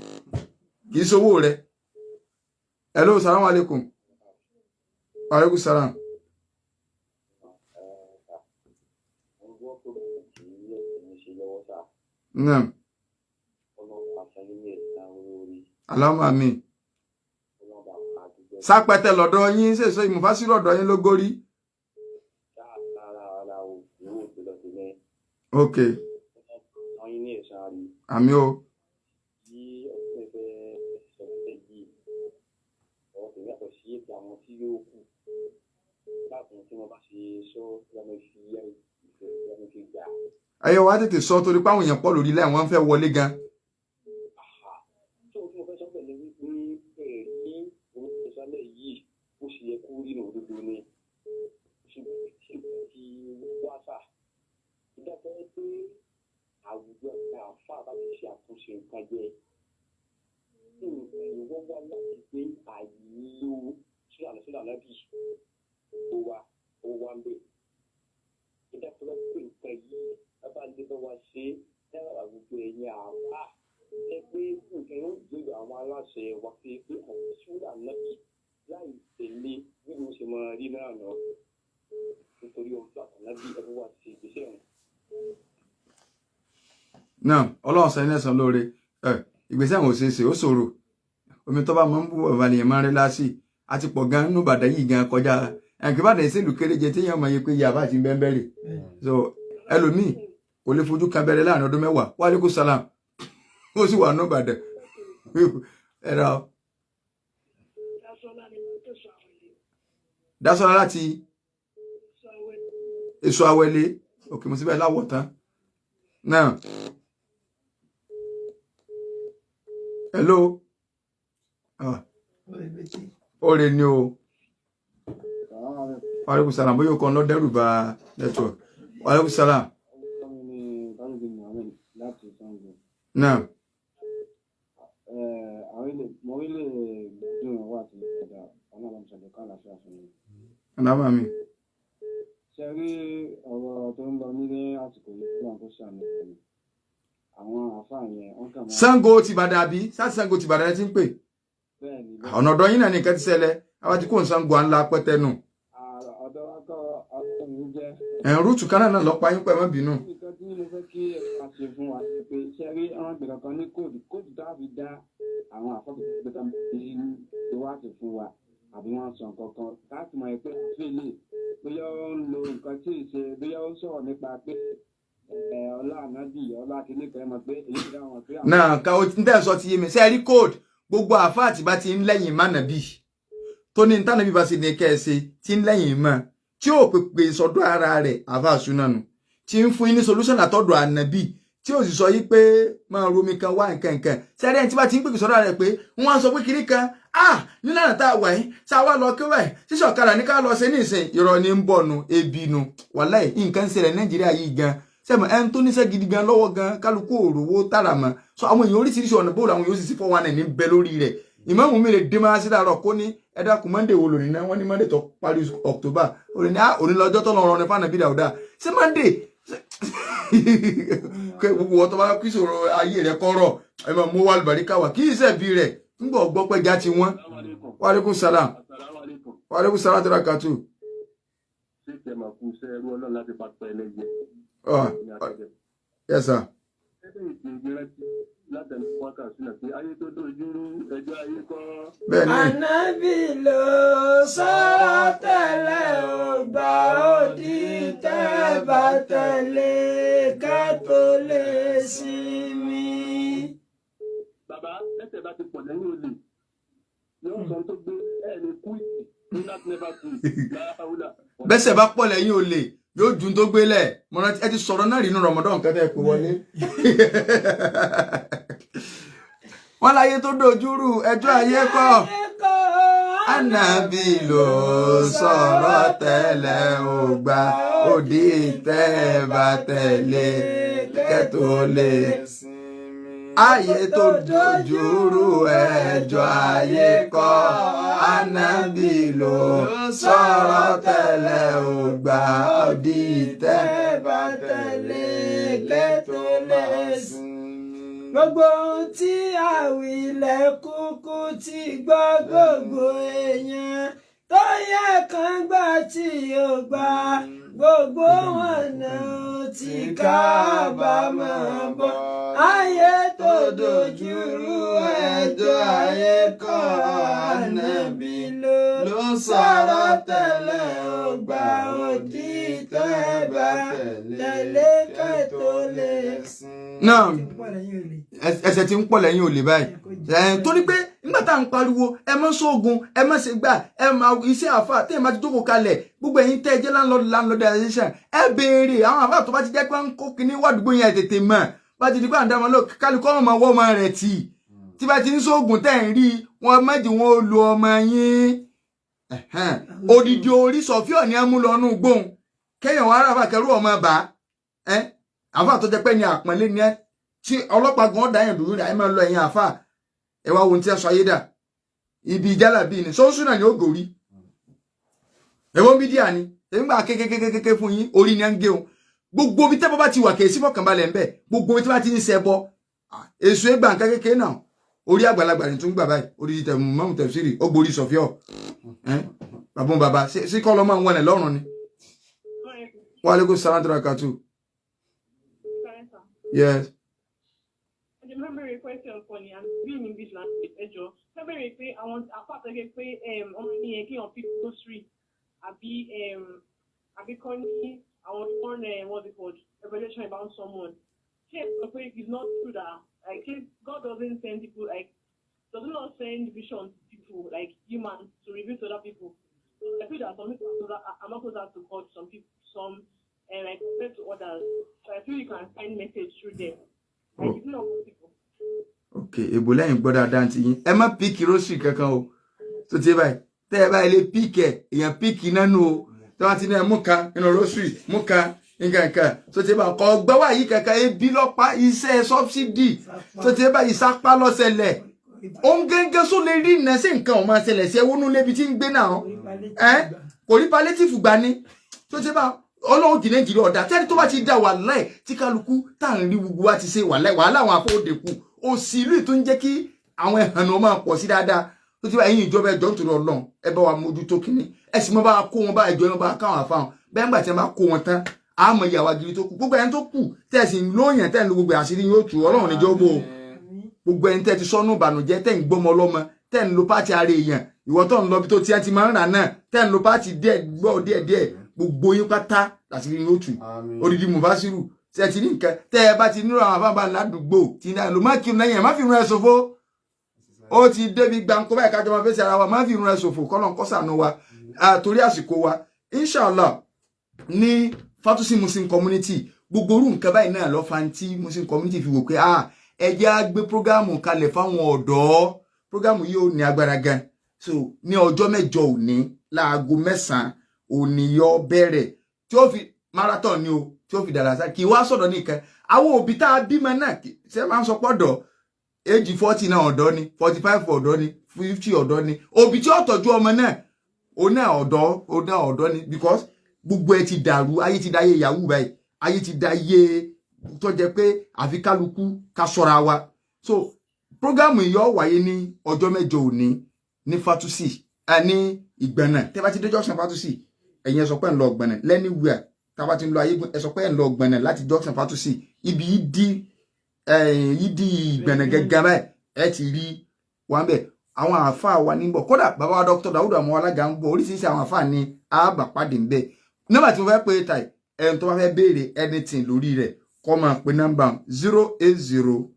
kì í ṣowó rẹ. Hello salamu alaikum. Wa alaikum salam. Naam. Allahumma amin. Sápẹ́tẹ̀ lọ́dọ̀ yín ṣèṣe ìmùfásírò ọ̀dọ̀ yín ló górí. Ok. Àmì o. Ẹyẹ wa tètè sọ torí pé àwọn èèyàn pọ̀ lórí ilẹ̀ wọ́n fẹ́ wọlé gan. Àwùjọ àfa bá ti ṣe àtúnṣe nǹkan jẹ ìwọ́n wá láti gbé àyílò sílànà lábì ó wá ń bẹ̀. Ìdájọ́ pé nǹkan yìí bá lè bá wa ṣe dára àwùjọ ẹ̀yìn àwa ẹgbẹ́ nǹkan yóò gbé àwọn aláṣẹ wa pé àwọn sílànà láì tẹ̀lé bí mo ṣe máa rí náà lọ nítorí ọjọ́ àtàlábí ẹgbẹ́ wa ti ìgbésẹ̀ wọn. Náà Ọlọ́run sọ ilé ẹ̀sán lóore ìgbésẹ̀ àwọn òṣèṣe ó ṣòro omi tó bá mọ́ ń bú ọ̀bàlẹ̀ máa ń rí lásì àti pọ̀ gan nínú Ìbàdàn yìí gan kọjá ẹ̀kí Ìbàdàn ìṣèlú kéréje tí èèyàn mọ̀ yẹ pé ìyá bá ti bẹ́ẹ̀ bẹ́ẹ̀rẹ̀ so ẹlòmíì kò lè fojú kan bẹ̀rẹ̀ láàrin ọdún mẹ́wàá wa alaikum salam ó sì wà nínú Ìbàdàn ẹ̀rọ Dásọ́lá láti èso àwẹ̀lé òkè mo síbẹ̀ láwọ̀ tán náà. Hello. Ore ni o. Wa alaikum salam bóyá kan lọ dẹ́rù bà network. Wa alaikum salam. Náà. Ànábà mi. Ṣé rí ọ̀rọ̀ tó ń lọ nílé àsìkò yìí fún àwọn sàmì àwọn àfáà yẹn wọ́n kà máa. Ṣàngó ti Ìbàdàn àbí sáti Ṣàngó ti Ìbàdàn ti ń pè. Bẹ́ẹ̀ni. Ọ̀nà ọ̀dọ̀ yín náà ní nǹkan ti ṣẹlẹ̀ àwa ti kó Ṣàngó ńlá pẹ́tẹ́nu. Ọ̀dọ̀ akọ ọ̀dọ̀ mi jẹ́. Rúùtù kan náà lọ́pàá yín pẹ̀ mọ́ bínú. Nǹkan tí mo fẹ́ kí a ṣe fún wa ni pé ṣé rí àwọn ìgbìmọ̀ kan ní kóòdù dábì dá àwọn àfọ́kùnrin tó ń bí wá sí fún wa àbí wọ́n sọ nǹkan kan láti mọ̀ pé àfẹ́lẹ̀ bóyá ó ń lo nǹkan tí ì ṣe bóyá ó ń sọ̀rọ̀ nípa pé ọlá ànábì ọlá kìíní kan mọ̀ pé èyí ti dáhùn pé. Náà ká o ń tẹ̀ sọ ti yé mi ṣé ẹ rí code gbogbo àfáà tí bá ti ń lẹ́yìn mánàbí tó ní ntánàbí bá sì ní kẹ́ẹ̀ṣe tí ń lẹ́yìn mọ́ tí ó pèpè sọ́dọ̀ ara rẹ̀ àfáà súnánù tí ń fún yín ní solution àtọ́dọ̀ ànábì tí ó sì sọ yí pé máa romi kan wá nǹkan sẹ́rí ẹni tí bá ti ń pèpè sọ́dọ̀ rẹ̀ pé wọ́n á sọ pé kiri kan nílànà tá a wà yín ṣá wá lọ kí wáyé sísọ ọ̀kadà ní ká lọ ṣe ní ìsìn irọ́ ní ń bọ̀ nu ebi nu wàláì nǹkan ń ṣẹlẹ̀ Nàìjíríà yìí gan sẹ́mi ẹni tó níṣẹ́ gidi gan lọ́wọ́ gan kálukú òrówó tààrà mọ́ so àwọn èèyàn oríṣiríṣi ọ̀nà bóòlù àwọn yóò sì sí 419 ní bẹ lórí rẹ̀ ìmáàmù mi lè dé máa sí dàrọ̀ kó ní ẹ̀dá kù Monday wo lónìí náà wọ́n ní Monday tó parí October òní ní òní lọ́jọ́ tó lọ́rọ̀ ní fànàbí dàúdà ṣé Monday gbogbo wọn tó bá kí sọ̀rọ̀ ayé rẹ̀ kọ́rọ̀ ẹ máa mú wà lùbáríkà wà kí ìṣẹ̀bí rẹ̀ ń gbọ́ gbọ́ pẹ́já ti wọ́n. Wa alaikum salam. Wa alaikum salam tó rákàtú. Ṣé ìjẹ́ máa kú iṣẹ́ ẹrú Ọlọ́run láti bá pẹ́ ẹlẹ́yẹ? Yes sir. Ẹgbẹ́ ìgbìyànjú látẹnu wákà sílẹ̀ pé ayé tó dojú rú ẹjọ́ ayé kọ́. Bẹ́ẹ̀ni. Ànábì ló sọ̀rọ̀ tẹ́lẹ̀ ó gbà ó di tẹ́ bá tẹ̀lé ká tó lè sinmi. Bàbá ẹsẹ̀ bá ti pọ̀ lẹ́yìn olè yóò sọ tó gbé ẹ̀ẹ́nì kú ìtì láti never quit láàáwúlà. Bẹ́sẹ̀ bá pọ̀ lẹ́yìn olè yóò ju tó gbélẹ̀ mo rántí ẹ ti sọ̀rọ̀ náà rí inú Ramadan kẹ́tẹ́ pé wọlé. Wọ́n láyé tó dojúrú ẹjọ́ ayé kọ́ Ànábì ló sọ̀rọ̀ tẹ́lẹ̀ ó gbà ó di tẹ́ bá tẹ̀lé kẹ́tó lè ayé tó dojúrú ẹjọ́ ayé kọ́ Ànábì ló sọ̀rọ̀ tẹ́lẹ̀ ó gbà ó di tẹ́ bá tẹ̀lé kẹ́tó lè gbogbo ohun tí àwílẹ̀ kúkú ti gbọ́ gbogbo èèyàn tó bóyá kan gbà tí ó gbà gbogbo wọn náà tí kábàámọ̀ bọ̀ ayé tó dojúrú ẹjọ́ ayé kọ́ ànábì ló sọ̀rọ̀ tẹ́lẹ̀ ó gbà òdì tẹ́bà tẹ̀lé kẹ́tó lè sìn. náà ẹsẹ̀ tí ń pọ̀ lẹ́yìn olè báyìí torí pé nígbà tá à ń pariwo ẹ mọ́ sóògùn ẹ mọ́ ṣe gbà ẹ máa iṣẹ́ àfà tẹ́ ẹ máa ti jókòó kalẹ̀ gbogbo ẹ̀yin tẹ́ ẹ jẹ́ landlord association ẹ béèrè àwọn àfà tó bá ti jẹ́ pé ń kó kíní wàdúgbò yẹn tètè mọ̀ bá ti di pé à ń dá wọn lọ kálukọ́ ọmọ wọ́ ọmọ rẹ̀ tì tí bá ti ń sóògùn tẹ́ ẹ̀ ń rí wọn méjì wọn ò lo ọmọ yín odidi orí sọfíọ̀ ni ẹ mú lọ nù gbóhùn kẹ́yìn wọn arábà kẹrù ọmọ bá àfà tó jẹ́ pé ní àpọ́nlé ni ẹ tí ọlọ́pàá gan dá yẹn dúró rẹ̀ ẹ máa lọ ẹ̀yìn àfà ẹ wá wo tí ẹ sọ ayé dà ibi ìjálà bíi ni sọ́ọ́sùn náà ni ó gòrí ẹ̀wọ́n bídíà ni nígbà kékékékéké fún yín orí ni ẹ ń gé o gbogbo bí tẹ́bọ́ bá ti wà kèé sí fọkànbalẹ̀ ńbẹ̀ gbogbo bí tí bá ti ń ṣẹbọ èso ẹgbà nǹkan kékeré náà orí àgbàlagbà ni tún gbà báyìí orí tẹ̀ mọ́mù tẹ̀síìrì ó gborí sọ̀fíọ̀ bàbá sí kọ́ lọ́mọ wọn ẹ̀ lọ́rùn ni wa alaikum salaam wa rahmatullahi. Yes. The memory question for you and being English language. Memory pé àwọn apart ege pé ọmọ ni yẹn kí on people go street àbí kan ní àwọn what's it called revelation about someone. It's not true that like God doesn't send people does not send vision to people like humans to reveal to other people. So I feel that some people are not closer to God, some people like compared to others. So I feel you can find message through them. Like it's not people. Okay, ebo lẹ́yìn gbọ́ dáadáa ti yín ẹ má píìkì rosary kankan o tó ti báyìí tẹ́ ẹ báyìí lè píìkì ẹ̀ èèyàn píìkì nánú o tó wá ti ní ẹ mú kan nínú rosary mú kan nǹkan tó ti bá kọ́ gbọ́wọ́ yìí kankan ebi lọ́pàá iṣẹ́ subsidy tó ti báyìí sápá lọ́sẹ̀lẹ̀ òun gẹ́gẹ́ só lè rí ìnà sí nǹkan ọ̀ma ṣẹlẹ̀ sí ẹwọ́nú lébi tí ń gbé náà kò rí palliative gbà ní tó ti bá ọlọ́run kì í nàìjíríà ọ̀dà tẹ́ni tó bá ti dá wàláì tí kálukú tá à ń rí gbogbo wa ti ṣe wàláì wàhálà àwọn afọ́ọ̀dẹ̀kù òsì ìlú tó ń jẹ́ kí àwọn ẹ̀hànà máa pọ̀ sí dáadáa tó ti bá ẹ̀yin ìjọba ẹjọ́ nítorí ọlọ́run ẹ bá wa mójútó kínní ẹ sì mọ́ bá kó wọn bá ẹjọ́ yẹn bá káwọn àfáwọn bẹ́ẹ̀ ńgbà tí wọ́n bá kó wọn tán àmọ́ ìyàwó agiri tó kù gbogbo ẹni tó kù tẹ̀sí lóyìn tẹ̀ ń lo gbogbo àṣírí yóò tù ọlọ́run níjọ́ bò gbogbo ẹni tẹ̀ ti sọ́nù ìbànújẹ́ tẹ̀ ń gbọ́mọ ọlọ́mọ tẹ̀ ń lo pàtì ara èèyàn ìwọ tó ń lọ bí tó ti ti máa ń rà náà tẹ̀ ń lo pàtì díẹ̀ gbogbo yín pátá àṣírí yóò tù odidi mufasiru tẹ̀ ti ní nǹkan tẹ́ ẹ bá ti nílò àwọn àbábá ládùúgbò tí ní àlò má kírun lẹ́yìn ẹ̀ má fi run ẹ̀ ṣòfò ó ti débi gbàǹkó báyìí kájọ máa fèsì ara wa má fi run ẹ̀ ṣòfò kọ́nà kọ́sànù wa torí àsìkò wa inshallah ní Fatusi Muslim community gbogbo orú nǹkan báyìí náà lọ fa tí Muslim community fi wò pé ẹ jẹ́ á gbé prógámù kalẹ̀ fáwọn ọ̀dọ́ prógámù yìí ò ní agbára gan so ní ọjọ́ mẹ́jọ òní láago 9 òní yọ bẹ̀rẹ̀ tí ó fi marathon ni o tí ó fi dára sá kì í wá sọ̀dọ̀ nìkan àwọn òbí tá a bímọ náà ṣe máa ń sọ pọ̀dọ̀ age 40 náà ọ̀dọ́ ni 45 ọ̀dọ́ ni 50 ọ̀dọ́ ni òbí tí ó tọ́jú ọmọ náà ó náà ọ̀dọ́ ni because gbogbo ẹ ti dàrú ayé ti dáyé yahoo báyìí ayé ti dáyé tó jẹ́ pé àfi kálukú ká ṣọ́ra wa so program yìí yóò wáyé ní ọjọ́ mẹ́jọ òní ní Fatusi ní Ìgbẹ̀nà tẹ́ bá ti dé junction Fatusi ẹ̀yin ẹ sọ pé ń lọ Ìgbẹ̀nà anywhere tá bá ti ń lọ ayégun ẹ sọ pé ń lọ Ìgbẹ̀nà láti junction Fatusi ibi yìí di Ìgbẹ̀nà gẹ́gẹ́ báyìí ẹ ti rí wa ń bẹ̀ àwọn àáfàá wa níbọ̀ kódà bàbá wa Dr. Dawud àwọn alága ń bọ̀ oríṣiríṣi àwọn àáfàá ní àbàpàdé ń bẹ̀ nọ́mbà tí mo fẹ́ pé tàì ẹni tó bá fẹ́ béèrè anything lórí rẹ̀ kọ́ máa pe nọ́mbà 080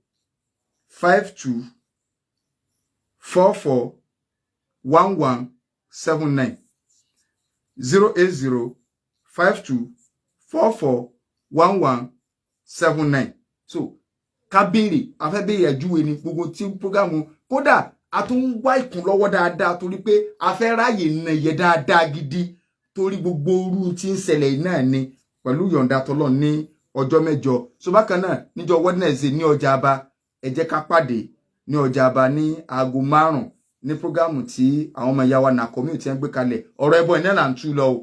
52 44 1179 080 52 44 1179 so ká béèrè a fẹ́ béèrè ẹ̀júwe ní gbogbo tí prógámù kódà a tún wá ìkún lọ́wọ́ dáadáa torí pé a fẹ́ ráyè nàyẹ dáadáa gidi torí gbogbo orú tí ń ṣẹlẹ̀ náà ni pẹ̀lú yọ̀ǹda tọ́lọ́ ní ọjọ́ mẹ́jọ so bákan náà níjọ́ Wednesday ní ọjà Aba ẹ jẹ́ ká pàdé ní ọjà Aba ní aago 5 ní prógámù tí àwọn ọmọ ìyá wa na community ń gbé kalẹ̀ ọ̀rọ̀ ẹbọ iná là ń tú lọ o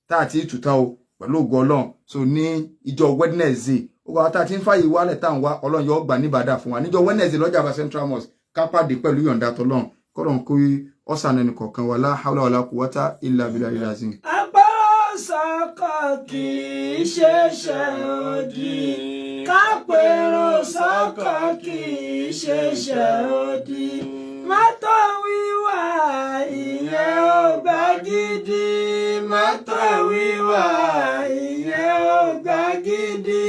tá àti ìtútà o pẹ̀lú ògo Ọlọ́run so ní ìjọ́ Wednesday ó gbà tá a ti ń fàyè wálẹ̀ tá à ń wá Ọlọ́run yóò gbà ní ìbàdà fún wa níjọ́ Wednesday lọ́jà Aba Central Mosque ká pàdé pẹ̀lú yọ̀ǹda tọ́lọ́run kọ́lọ́run kó ọ̀sán ẹnì kọ̀ọ̀kan wa la hawla wala quwwata illa billahi azim. Agbára sọ́kọ̀ kì í ṣeṣẹ́ òdì. Kápẹ́rọ sọ́kọ̀ kì í ṣeṣẹ́ òdì. Mọ́tò wíwà ìyẹn ò gbà gidi. Mọ́tò wíwà ìyẹn ò gbà gidi.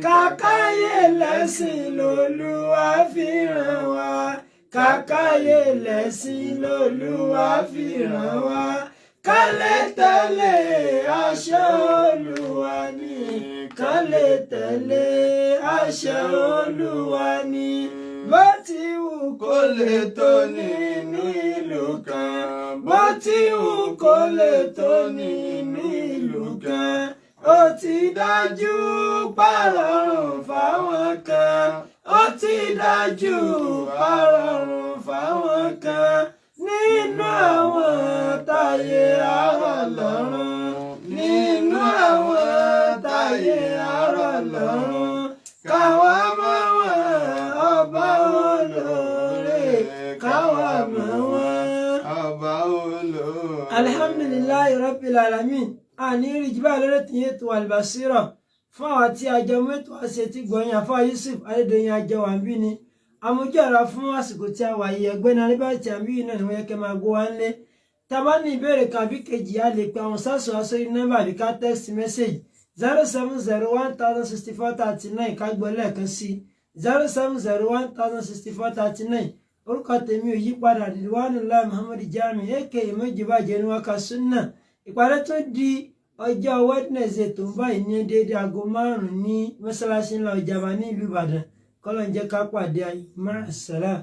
Kàkáyé lẹ́sìn lolúwa fi ràn wá. Kàkáyé lẹ́sìn lolúwa fi ràn wá. Ká lè tẹ̀lé àṣẹ Olúwa ni. Ká lè tẹ̀lé àṣẹ Olúwa ni. Bó ti wù kó lè tó nínú ìlú kan. Bó ti wù kó lè tó nínú ìlú kan. Ó ti dájú pàrọ̀rùn fáwọn kan. Ó ti dájú pàrọ̀rùn fáwọn kan. Nínú àwọn táyé àrọ̀ lọ́rùn. Nínú àwọn táyé àrọ̀ lọ́rùn. Káwa mọ̀ wọ́n ọba olóore. Káwa mọ̀ wọ́n ọba olóore. Alhamdulillahi Rabbil Alamin. Àní rí jù báyìí lórí tí ètò Al-Basira fún àwọn tí àjọ mẹ́tò àṣẹ tí gbọ̀nyìn àfáà Yusuf Adédoyin àjọ wà ń bí ni. Àmójú ọ̀rọ̀ fún àsìkò tí a wà yìí ẹgbẹ́ náà nígbà tí a ń bí náà ni wọ́n yẹ kẹ́ máa gbọ́ wá ńlé. Tá a bá ní ìbéèrè kan àbí kejì a lè pe àwọn sáàsù sórí nọ́mbà àbí ká text message 070106439 ká gbọ́ lẹ́ẹ̀kan sí 070106439. Orúkọ tèmi ò yí padà Ridwanullahi Muhammad Jami aka Ìmọ̀jìbàjẹ́ ní wákà súnà. Ìpàdé tó di ọjọ́ Wednesday tó ń báyìí ní déédéé aago 5 ní mọ́sálásí ńlá Ìjàmbá ní ìlú Ìbàdàn. Kọ́lọ̀ ń jẹ́ ká pàdé ayé. Ma'as salam.